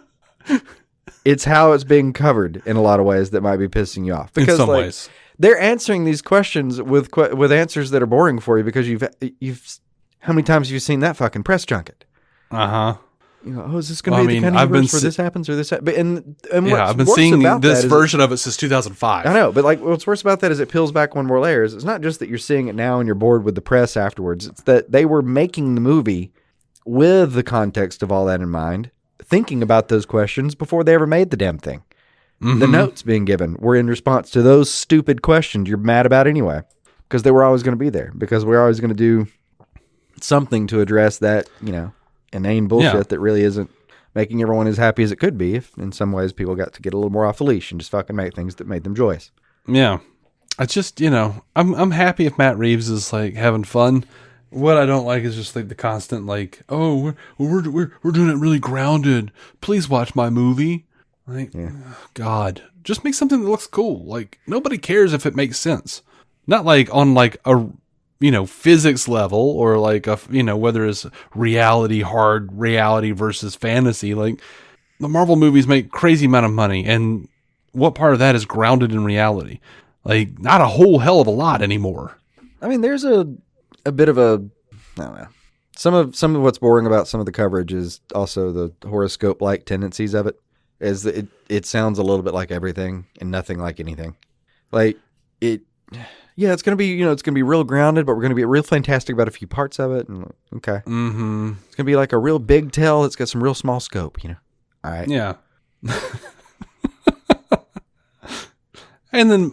It's how it's being covered in a lot of ways that might be pissing you off. Because, in some ways. They're answering these questions with answers that are boring for you because you've how many times have you seen that fucking press junket? Is this going to be the kind of universe where this happens or this happens? And I've been seeing this version of it since 2005. I know, but like what's worse about that is it peels back one more layer. It's not just that you're seeing it now and you're bored with the press afterwards. It's that they were making the movie with the context of all that in mind, thinking about those questions before they ever made the damn thing. Mm-hmm. The notes being given were in response to those stupid questions you're mad about anyway, because they were always going to be there, because we're always going to do something to address that, inane bullshit that really isn't making everyone as happy as it could be if in some ways people got to get a little more off the leash and just fucking make things that made them joyous. Yeah. I just, I'm happy if Matt Reeves is like having fun. What I don't like is just like the constant like, oh, we're doing it really grounded. Please watch my movie. Like, God, just make something that looks cool. Like nobody cares if it makes sense. Not like on like a, physics level or like a, whether it's hard reality versus fantasy. Like the Marvel movies make crazy amount of money and what part of that is grounded in reality? Like, not a whole hell of a lot anymore. I mean, there's a bit of a, I don't know. Some of what's boring about some of the coverage is also the horoscope-like tendencies of it. Is that it sounds a little bit like everything and nothing like anything. Like it's gonna be it's gonna be real grounded, but we're gonna be real fantastic about a few parts of it. And okay, it's gonna be like a real big tale that's got some real small scope. All right, yeah. And then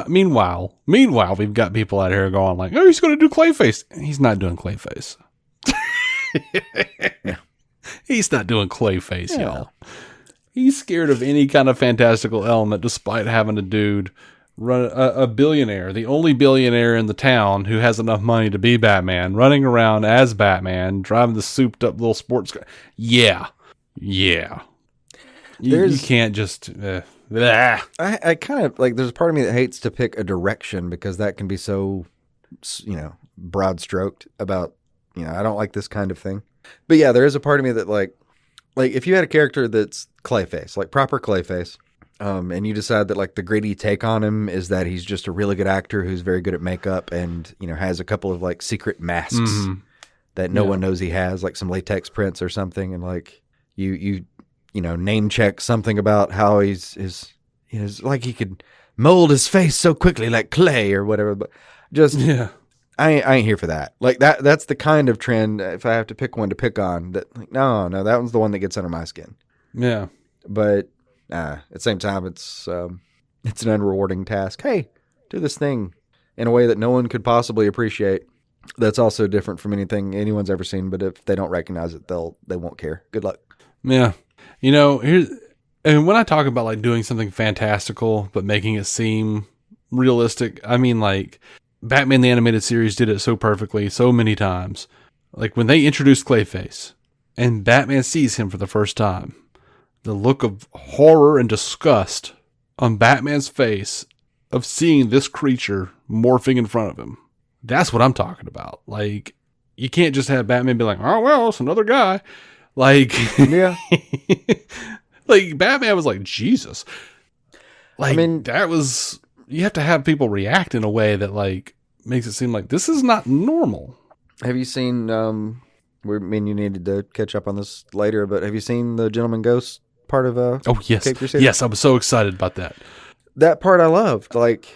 meanwhile, we've got people out here going like, "Oh, he's gonna do Clayface." He's not doing Clayface. Yeah. He's not doing Clayface, y'all. He's scared of any kind of fantastical element, despite having a dude run a billionaire, the only billionaire in the town who has enough money to be Batman, running around as Batman, driving the souped up little sports car. Yeah. You can't just. I kind of like. There's a part of me that hates to pick a direction because that can be so, broad stroked about. I don't like this kind of thing. But yeah, there is a part of me that like if you had a character that's Clayface, like proper Clayface, and you decide that like the gritty take on him is that he's just a really good actor who's very good at makeup and has a couple of like secret masks that no one knows he has, like some latex prints or something, and like you name check something about how he's like he could mold his face so quickly like clay or whatever, but just I ain't here for that. Like that's the kind of trend, if I have to pick one to pick on, that like, no, that one's the one that gets under my skin. Yeah. But at the same time, it's an unrewarding task. Hey, do this thing in a way that no one could possibly appreciate. That's also different from anything anyone's ever seen. But if they don't recognize it, they won't care. Good luck. Yeah. And when I talk about like doing something fantastical, but making it seem realistic, I mean like Batman the Animated Series did it so perfectly so many times. Like when they introduced Clayface and Batman sees him for the first time, the look of horror and disgust on Batman's face of seeing this creature morphing in front of him. That's what I'm talking about. Like, you can't just have Batman be like, oh, well, it's another guy. Like, yeah. Like, Batman was like, Jesus. Like, I mean, you have to have people react in a way that, like, makes it seem like this is not normal. Have you seen, you needed to catch up on this later, but have you seen the Gentleman Ghost part of Oh, yes. Yes, I was so excited about that. That part I loved. Like,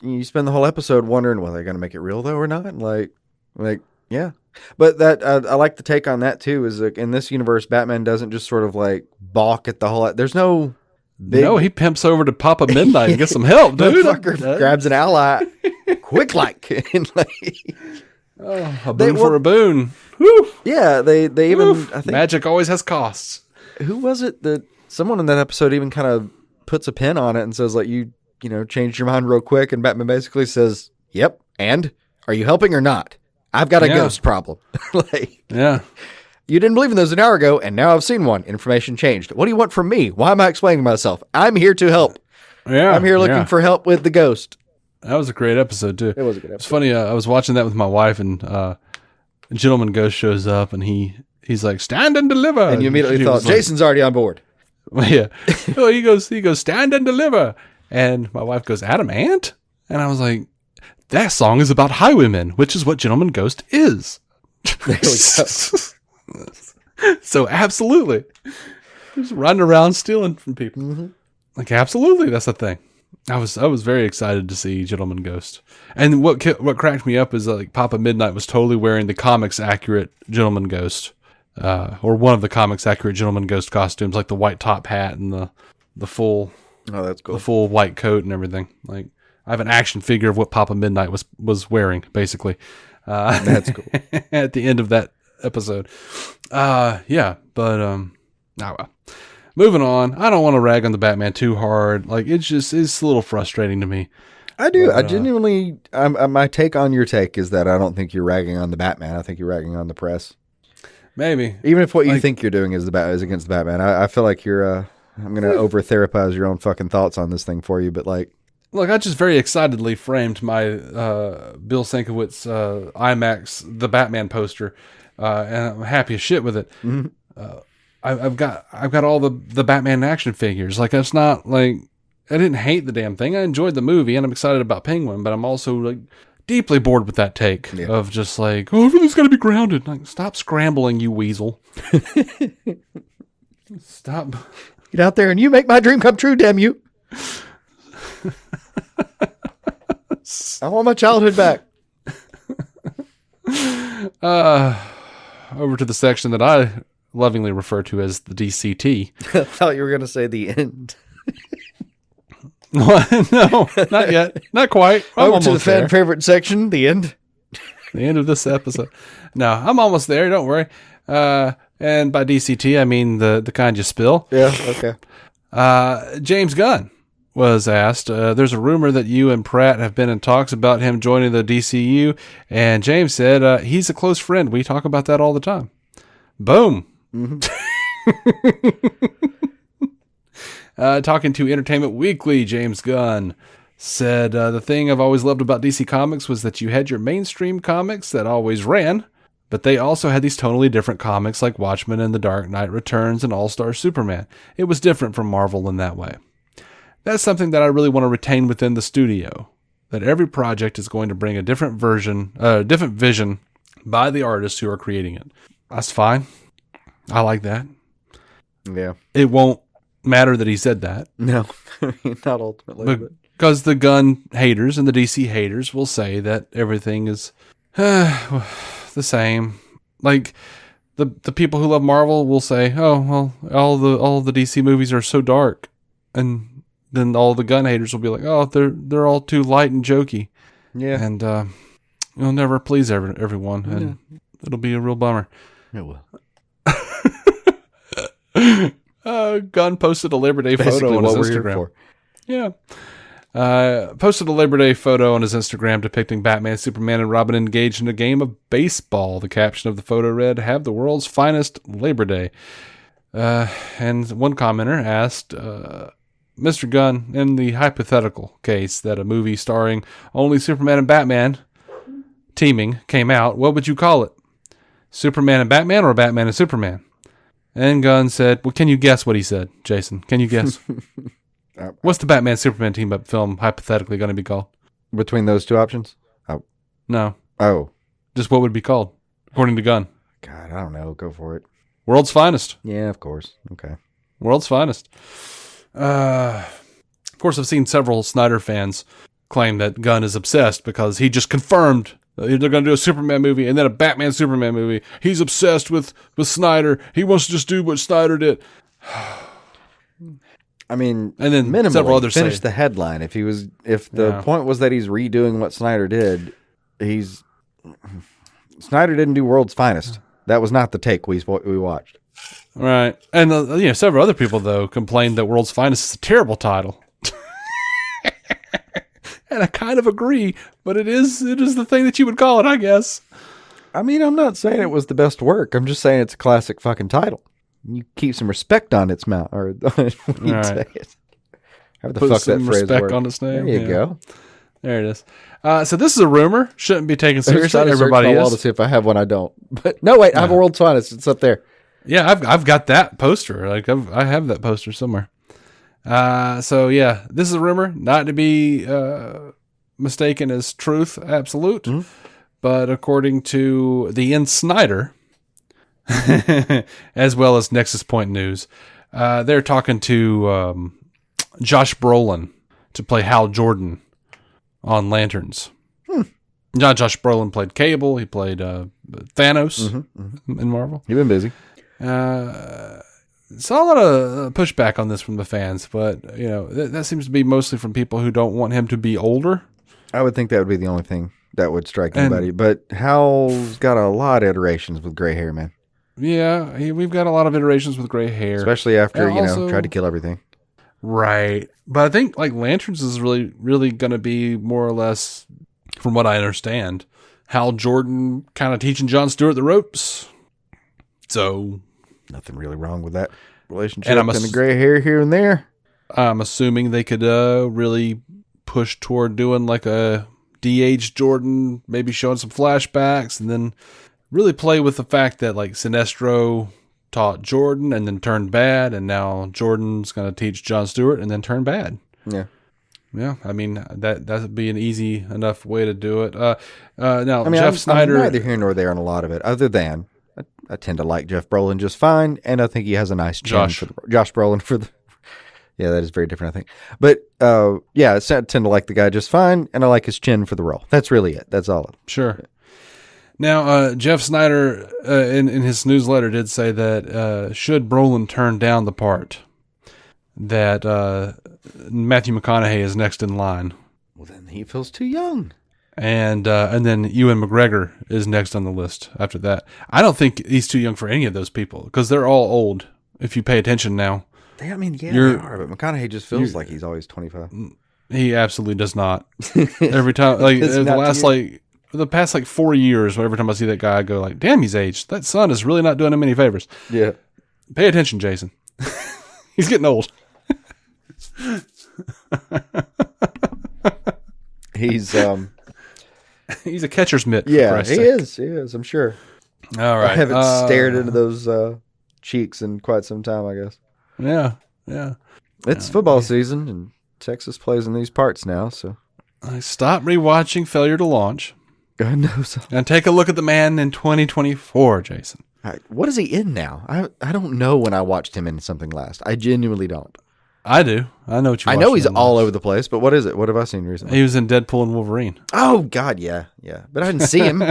you spend the whole episode wondering, well, they're going to make it real, though, or not? Like, yeah. But that I like the take on that, too, is like, in this universe, Batman doesn't just sort of, like, balk at the whole... There's no... No, he pimps over to Papa Midnight and gets some help, dude. Fucker grabs an ally quick like. And a boon for a boon. Whew. Yeah, they even... I think, magic always has costs. Who was it that... Someone in that episode even kind of puts a pin on it and says, like, you changed your mind real quick, and Batman basically says, yep, and? Are you helping or not? I've got a ghost problem. Yeah. You didn't believe in those an hour ago, and now I've seen one. Information changed. What do you want from me? Why am I explaining myself? I'm here to help. Yeah. I'm here looking for help with the ghost. That was a great episode, too. It was a good episode. It's funny, I was watching that with my wife, and a Gentleman Ghost shows up, and he's like, stand and deliver. And you immediately thought, Jason's already on board. Yeah. Oh, he goes, stand and deliver. And my wife goes, Adam Ant? And I was like, that song is about highwaymen, which is what Gentleman Ghost is. There we go. So absolutely. Just running around stealing from people. Mm-hmm. Like, absolutely, that's the thing. I was very excited to see Gentleman Ghost. And what cracked me up is like Papa Midnight was totally wearing the comics accurate Gentleman Ghost. Or one of the comics accurate Gentleman Ghost costumes, like the white top hat and the full that's cool. The full white coat and everything. Like, I have an action figure of what Papa Midnight was wearing, basically. That's cool. At the end of that episode. Yeah, but oh well. Moving on. I don't want to rag on the Batman too hard. Like, it's a little frustrating to me. I do. But, I genuinely, my take on your take is that I don't think you're ragging on the Batman. I think you're ragging on the press. Maybe. Even if what you think you're doing is against the Batman. I feel like you're, I'm going to over-therapize your own fucking thoughts on this thing for you, but like. Look, I just very excitedly framed my Bill Sienkiewicz IMAX The Batman poster, and I'm happy as shit with it. Mm-hmm. I've got all the Batman action figures. Like, it's not like I didn't hate the damn thing. I enjoyed the movie, and I'm excited about Penguin, but I'm also like deeply bored with that take of just like, oh, everything's got to be grounded. Like, stop scrambling, you weasel. Stop. Get out there and you make my dream come true, damn you. I want my childhood back. Over to the section that I lovingly refer to as the DCT. I thought you were going to say the end. No, not yet. Not quite. I'm Over to the almost fan there. favorite section, the end. The end of this episode. No, I'm almost there. Don't worry. And by DCT, I mean the kind you spill. Yeah, okay. James Gunn was asked, there's a rumor that you and Pratt have been in talks about him joining the DCU, and James said, he's a close friend. We talk about that all the time. Boom. Mm-hmm. Talking to Entertainment Weekly, James Gunn said, the thing I've always loved about DC Comics was that you had your mainstream comics that always ran, but they also had these totally different comics like Watchmen and The Dark Knight Returns and All-Star Superman. It was different from Marvel in that way. That's something that I really want to retain within the studio, that every project is going to bring a different vision by the artists who are creating it. That's fine. I like that. Yeah. It won't matter that he said that. No, not ultimately. But. Because the Gunn haters and the DC haters will say that everything is the same. Like the people who love Marvel will say, "Oh, well, all the DC movies are so dark," and then all the Gunn haters will be like, "Oh, they're all too light and jokey." Yeah, and you'll never please everyone, and it'll be a real bummer. It will. Gunn posted a Labor Day photo on his Instagram. Yeah. Posted a Labor Day photo on his Instagram depicting Batman, Superman, and Robin engaged in a game of baseball. The caption of the photo read, "Have the world's finest Labor Day." And one commenter asked, Mr. Gunn, in the hypothetical case that a movie starring only Superman and Batman teaming came out, what would you call it? Superman and Batman or Batman and Superman? And Gunn said, well, can you guess what he said, Jason? Can you guess? What's the Batman-Superman team-up film hypothetically going to be called? Between those two options? Oh. No. Oh. Just what would it be called, according to Gunn? God, I don't know. Go for it. World's Finest. Yeah, of course. Okay. World's Finest. Of course, I've seen several Snyder fans claim that Gunn is obsessed because he just confirmed they're going to do a Superman movie and then a Batman-Superman movie. He's obsessed with Snyder. He wants to just do what Snyder did. I mean, and then minimally, several others finish say, the headline. If the point was that he's redoing what Snyder did, Snyder didn't do World's Finest. That was not the take we watched. Right. And several other people though complained that World's Finest is a terrible title. And I kind of agree, but it is the thing that you would call it, I guess. I mean, I'm not saying it was the best work. I'm just saying it's a classic fucking title. You keep some respect on its mouth, or when you say it. How the Put fuck some that phrase respect work? on its name. There you go. There it is. So this is a rumor. Shouldn't be taken seriously. Everybody is. To is. see if I have one, I don't. But no, wait, I have a World's Finest. It's up there. Yeah, I've got that poster. Like I have that poster somewhere. So yeah, this is a rumor, not to be mistaken as truth, absolute. Mm-hmm. But according to the Ian Snyder, as well as Nexus Point News, they're talking to Josh Brolin to play Hal Jordan on Lanterns. Josh Brolin played Cable. He played Thanos in Marvel. You've been busy. Saw a lot of pushback on this from the fans, but that seems to be mostly from people who don't want him to be older. I would think that would be the only thing that would strike anybody. But Hal's got a lot of iterations with gray hair, man. Yeah, we've got a lot of iterations with gray hair, especially after tried to kill everything. Right, but I think like Lanterns is really, really going to be more or less, from what I understand, Hal Jordan kind of teaching Jon Stewart the ropes. So nothing really wrong with that relationship and the gray hair here and there. I'm assuming they could really push toward doing like a DH Jordan, maybe showing some flashbacks, and then really play with the fact that like Sinestro taught Jordan and then turned bad, and now Jordan's going to teach Jon Stewart and then turn bad. Yeah. Yeah, I mean that would be an easy enough way to do it. Now, I mean, Jeff Snyder. I'm neither here nor there on a lot of it, other than I tend to like Jeff Brolin just fine, and I think he has a nice chin. Josh Brolin for the. Yeah, that is very different, I think. But yeah, I tend to like the guy just fine, and I like his chin for the role. That's really it. That's all. Sure. Now, Jeff Snyder in his newsletter did say that should Brolin turn down the part, that Matthew McConaughey is next in line. Well, then he feels too young. And then Ewan McGregor is next on the list after that. I don't think he's too young for any of those people because they're all old. If you pay attention now. I mean, yeah, they are, but McConaughey just feels like he's always 25. He absolutely does not. Every time, like the past 4 years, every time I see that guy, I go like, "Damn, he's aged. That sun is really not doing him any favors." Yeah. Pay attention, Jason. He's getting old. He's a catcher's mitt. Yeah, he is. He is. I'm sure. All right. I haven't stared into those cheeks in quite some time, I guess. Yeah. It's football season, and Texas plays in these parts now, so. I stopped rewatching Failure to Launch. God knows. And take a look at the man in 2024, Jason. What is he in now? I don't know when I watched him in something last. I genuinely don't. I do. I know what you. I know he's all over the place, but what is it? What have I seen recently? He was in Deadpool and Wolverine. Oh God, yeah. But I didn't see him.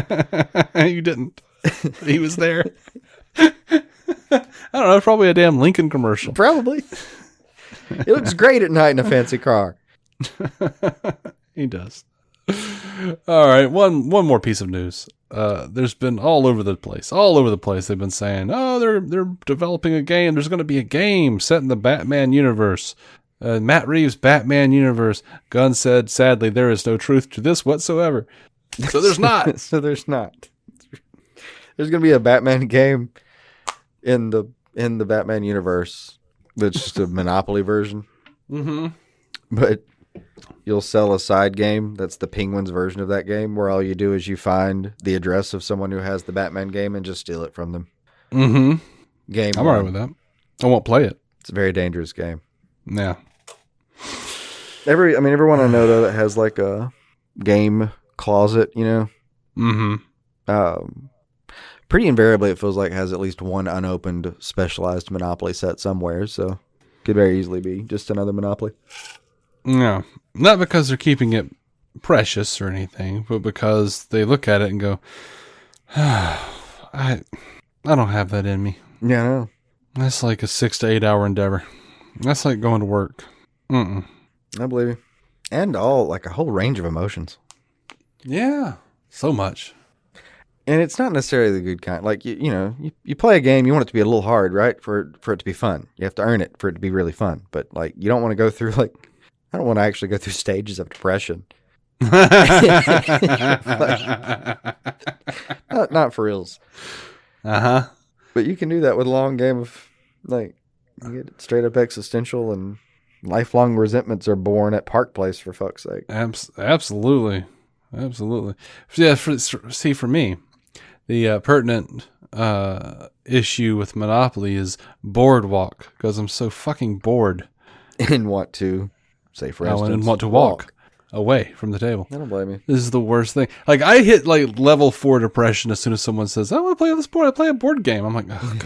You didn't. He was there. I don't know. Probably a damn Lincoln commercial. Probably. It looks great at night in a fancy car. He does. All right. One more piece of news. There's been all over the place. They've been saying, "Oh, they're developing a game. There's going to be a game set in the Batman universe, Matt Reeves' Batman universe." Gunn said, "Sadly, there is no truth to this whatsoever." So there's not. There's going to be a Batman game in the Batman universe. That's just a Monopoly version. Mm-hmm. But you'll sell a side game that's the Penguins version of that game, where all you do is you find the address of someone who has the Batman game and just steal it from them. Mm-hmm. Game. I'm all right with that. I won't play it. It's a very dangerous game. Yeah. Everyone I know though that has like a game closet, Mm-hmm. Pretty invariably it feels like it has at least one unopened specialized Monopoly set somewhere, so could very easily be just another Monopoly. No, not because they're keeping it precious or anything, but because they look at it and go, I don't have that in me. Yeah, I know. That's like a 6 to 8 hour endeavor. That's like going to work. I believe you. And a whole range of emotions. Yeah, so much. And it's not necessarily the good kind. Like, you play a game, you want it to be a little hard, right? For it to be fun. You have to earn it for it to be really fun. But, you don't want to go through, I don't want to actually go through stages of depression. Not for reals. Uh-huh. But you can do that with a long game of, you get straight up existential and lifelong resentments are born at Park Place, for fuck's sake. Absolutely. Yeah, for me, the pertinent issue with Monopoly is Boardwalk, because I'm so fucking bored. And want to, say for instance, and want to walk away from the table. I don't blame you. This is the worst thing. I hit level 4 depression as soon as someone says, "I want to play this board. I play a board game." I'm like, oh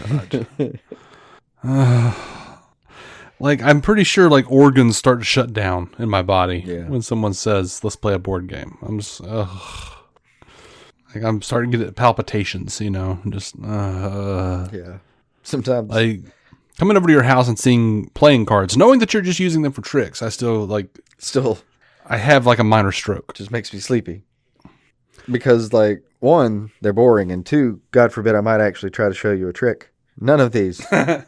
God. I'm pretty sure organs start to shut down in my body when someone says, "Let's play a board game." I'm just, I'm starting to get palpitations, just, yeah. Sometimes. Coming over to your house and seeing playing cards, knowing that you're just using them for tricks, I still, I have a minor stroke. Just makes me sleepy. Because, one, they're boring, and two, God forbid I might actually try to show you a trick. None of these. Yeah,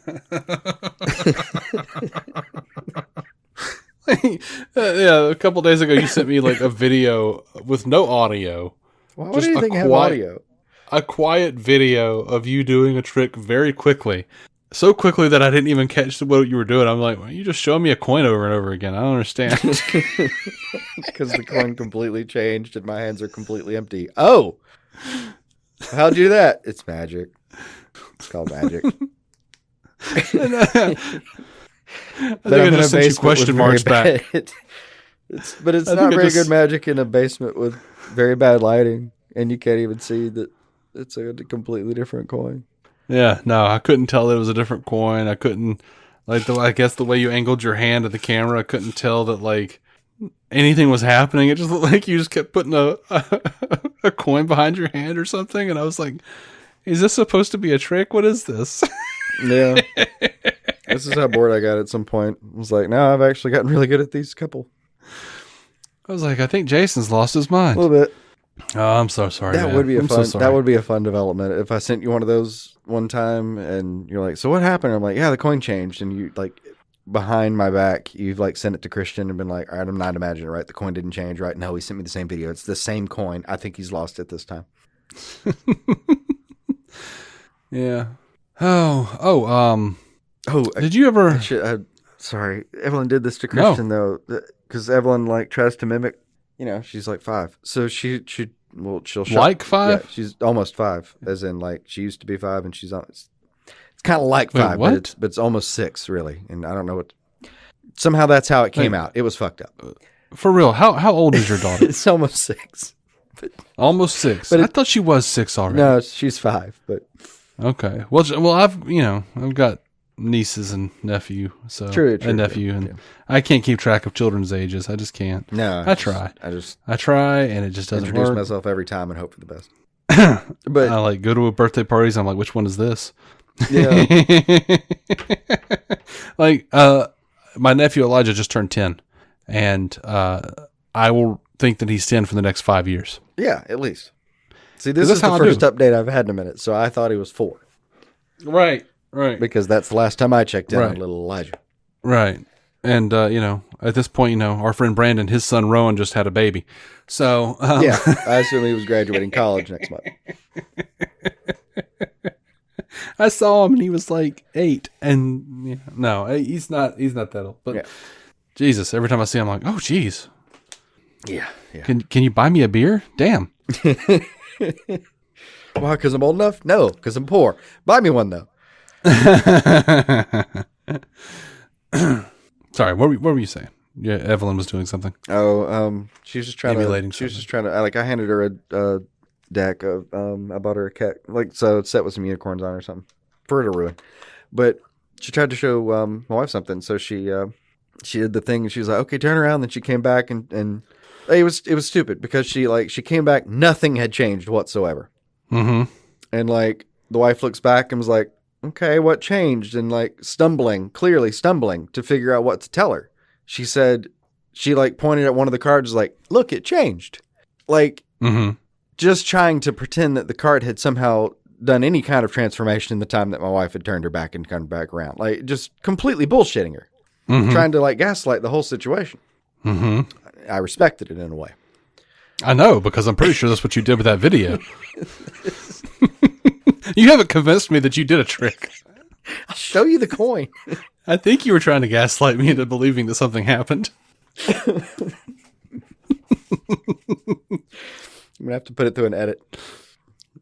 a couple days ago you sent me a video with no audio. Why would anything have audio? A quiet video of you doing a trick very quickly. So quickly that I didn't even catch what you were doing. I'm like, well, you just showing me a coin over and over again. I don't understand. Because the coin completely changed and my hands are completely empty. Oh! How'd you do that? It's magic. It's called magic. I think I just sent you question marks back. But it's not very good magic in a basement with very bad lighting, and you can't even see that it's a completely different coin. Yeah, no, I couldn't tell that it was a different coin. I couldn't, like, I guess the way you angled your hand at the camera, I couldn't tell that, like, anything was happening. It just looked like you just kept putting a coin behind your hand or something, and I was like, is this supposed to be a trick? What is this? Yeah. This is how bored I got at some point. I was like, no, I've actually gotten really good at these couple. I was like, I think Jason's lost his mind. A little bit. Oh, I'm so sorry. That man. would be a fun. So that would be a fun development. If I sent you one of those one time, and you're like, "So what happened?" I'm like, "Yeah, the coin changed," and you like behind my back, you've like sent it to Christian and been like, "All right, I'm not imagining it, right? The coin didn't change, right? No, he sent me the same video. It's the same coin. I think he's lost it this time." Yeah. Oh. Did you ever? Sorry, Evelyn did this to Christian though, because Evelyn like tries to mimic. You know, she's like 5, so she'll like 5. Yeah, she's almost 5, as in like she used to be 5, and she's it's kind of like 5, what? but it's almost 6 really, and I don't know what. Somehow that's how it came out. It was fucked up. For real, how old is your daughter? It's almost 6. Almost 6. But I thought she was 6 already. No, she's 5. But okay, well, I've got nieces and nephew, so true, and nephew, and I can't keep track of children's ages. I just can't. No, I try, and it just doesn't introduce work. myself every time and hope for the best. But I like go to a birthday parties. I'm like, which one is this? Yeah. Like my nephew Elijah just turned 10, and I will think that he's 10 for the next 5 years. Yeah, at least. See, this is the first update I've had in a minute, so I thought he was 4. Right. Because that's the last time I checked in on little Elijah. Right. And, at this point, our friend Brandon, his son Rowan just had a baby. So, yeah, I assume he was graduating college next month. I saw him and he was like 8. And no, he's not that old. But Jesus, every time I see him, I'm like, oh, geez. Yeah. Can you buy me a beer? Damn. Why? Because I'm old enough? No, because I'm poor. Buy me one, though. Sorry, what were you saying? Yeah, Evelyn was doing something. Oh, she was just trying emulating. She was just trying to. Like, I handed her a deck of. I bought her a cat, like so set with some unicorns on or something for her to ruin. But she tried to show my wife something, so she did the thing, and she was like, "Okay, turn around." Then she came back, and it was stupid because she came back, nothing had changed whatsoever. Mm-hmm. And like the wife looks back and was like, okay, what changed? And like clearly stumbling to figure out what to tell her. She said, she like pointed at one of the cards like, look, it changed. Like just trying to pretend that the card had somehow done any kind of transformation in the time that my wife had turned her back and come back around. Like just completely bullshitting her. Trying to like gaslight the whole situation. I respected it in a way. I know, because I'm pretty sure that's what you did with that video. You haven't convinced me that you did a trick. I'll show you the coin. I think you were trying to gaslight me into believing that something happened. I'm going to have to put it through an edit.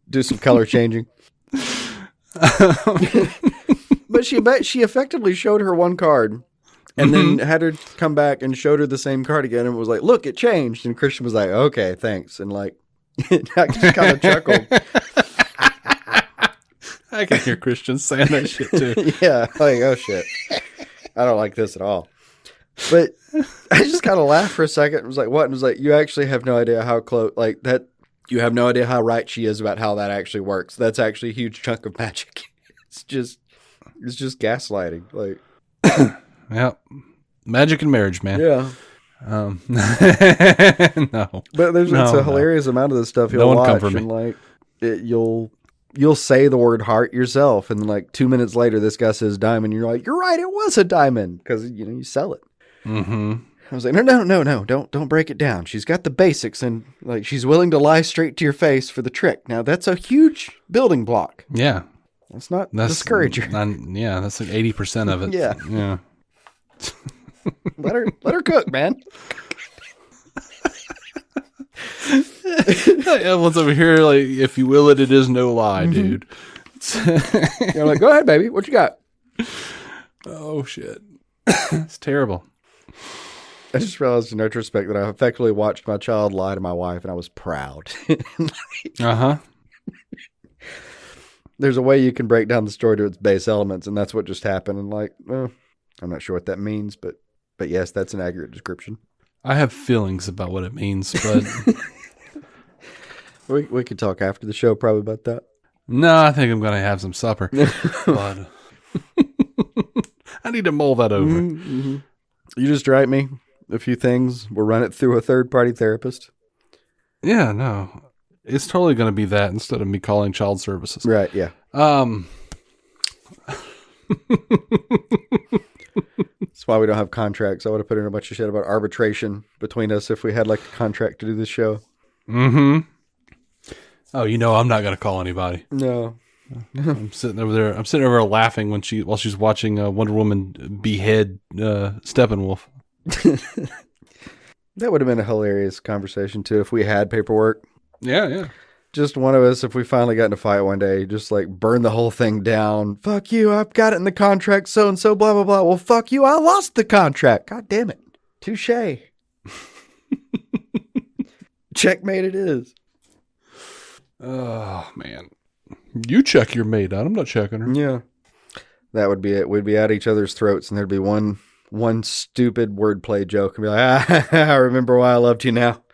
Do some color changing. But she effectively showed her one card and then had her come back and showed her the same card again and was like, look, it changed. And Christian was like, okay, thanks. And like, I just kind of chuckled. I can hear Christian saying that shit too. Yeah, like, oh shit. I don't like this at all. But I just kind of laughed for a second and was like, what? And was like, you actually have no idea how close, like that, you have no idea how right she is about how that actually works. That's actually a huge chunk of magic. It's just gaslighting. Like, yep. Magic and marriage, man. Yeah. No. But it's a hilarious amount of this stuff you'll watch. And like, you'll say the word heart yourself, and then like 2 minutes later, this guy says diamond. And you're like, you're right, it was a diamond, because you sell it. I was like, no, don't break it down. She's got the basics, and like she's willing to lie straight to your face for the trick. Now that's a huge building block. Yeah, that's not discourage her. Yeah, that's like 80% of it. Yeah. Let her cook, man. Evelyn's over here like, if you will it is no lie, dude. You're like, go ahead, baby. What you got? Oh, shit. It's terrible. I just realized in retrospect that I effectively watched my child lie to my wife, and I was proud. Uh-huh. There's a way you can break down the story to its base elements, and that's what just happened. And I'm not sure what that means, but yes, that's an accurate description. I have feelings about what it means, but we could talk after the show probably about that. no, I think I'm going to have some supper. But I need to mull that over. Mm-hmm. You just write me a few things. We'll run it through a third-party therapist. Yeah, no. It's totally going to be that instead of me calling child services. Right, yeah. That's why we don't have contracts. I would have put in a bunch of shit about arbitration between us if we had like a contract to do this show. Mm-hmm. Oh, I'm not going to call anybody. No. I'm sitting over there laughing while she's watching Wonder Woman behead Steppenwolf. That would have been a hilarious conversation too if we had paperwork. Yeah. Just one of us, if we finally got in a fight one day, just like burn the whole thing down. Fuck you, I've got it in the contract, so and so, blah, blah, blah. Well, fuck you, I lost the contract. God damn it. Touche. Checkmate it is. Oh, man. You check your mate out. I'm not checking her. Yeah. That would be it. We'd be at each other's throats, and there'd be one stupid wordplay joke, and be like, I remember why I loved you now.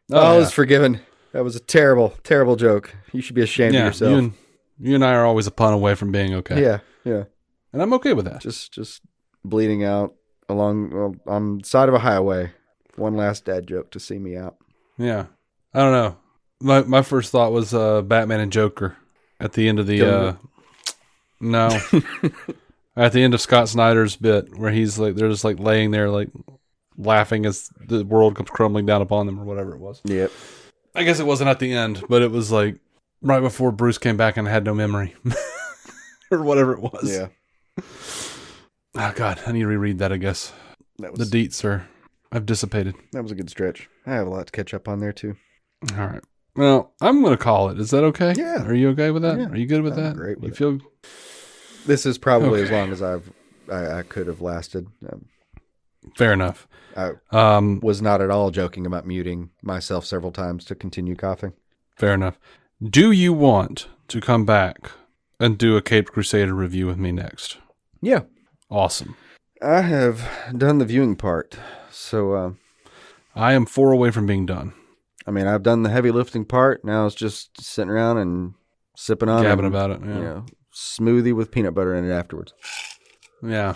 All is forgiven. That was a terrible, terrible joke. You should be ashamed of yourself. You and I are always a pun away from being okay. Yeah. And I'm okay with that. Just bleeding out on the side of a highway. One last dad joke to see me out. Yeah. I don't know. My first thought was Batman and Joker at the end of the no. At the end of Scott Snyder's bit where he's like they're just like laying there like laughing as the world comes crumbling down upon them or whatever it was. Yep. I guess it wasn't at the end, but it was like right before Bruce came back and had no memory. Or whatever it was. Yeah. Oh, God. I need to reread that, I guess. The deets I've dissipated. That was a good stretch. I have a lot to catch up on there, too. All right. Well, I'm going to call it. Is that okay? Yeah. Are you okay with that? Yeah. Are you good with that? Great with you feel... This is probably as long as I could have lasted. Fair enough. I was not at all joking about muting myself several times to continue coughing. Fair enough. Do you want to come back and do a Caped Crusader review with me next? Yeah. Awesome. I have done the viewing part, so... I am 4 away from being done. I mean, I've done the heavy lifting part. Now it's just sitting around and sipping on gabbing about it. Yeah. Smoothie with peanut butter in it afterwards. Yeah.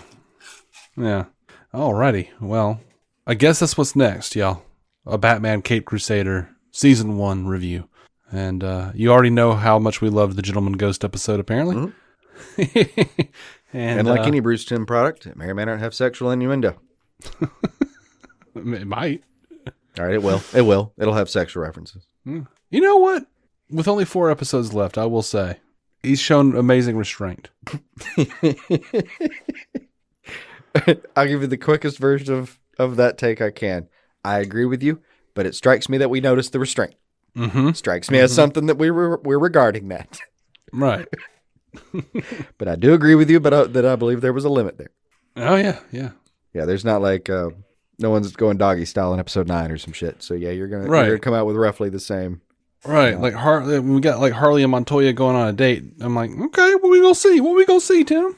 Alrighty. Well, I guess that's what's next, y'all. A Batman Caped Crusader Season 1 review. And you already know how much we loved the Gentleman Ghost episode, apparently. Mm-hmm. and like any Bruce Timm product, it may or may not have sexual innuendo. It might. All right, it will. It will. It'll have sexual references. You know what? With only 4 episodes left, I will say, he's shown amazing restraint. I'll give you the quickest version of that take I can. I agree with you, but it strikes me that we noticed the restraint. Mm-hmm. Strikes me as something that we're regarding that. Right. But I do agree with you, but that I believe there was a limit there. Oh, yeah. Yeah, there's not like no one's going doggy style in episode 9 or some shit. So, yeah, you're gonna come out with roughly the same. Right. Like we got like Harley and Montoya going on a date. I'm like, okay, what we gonna see? What we gonna see, Tim?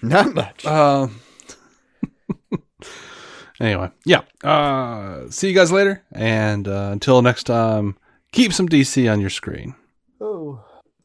Not much. Anyway, yeah. See you guys later. And until next time, keep some DC on your screen. Oh.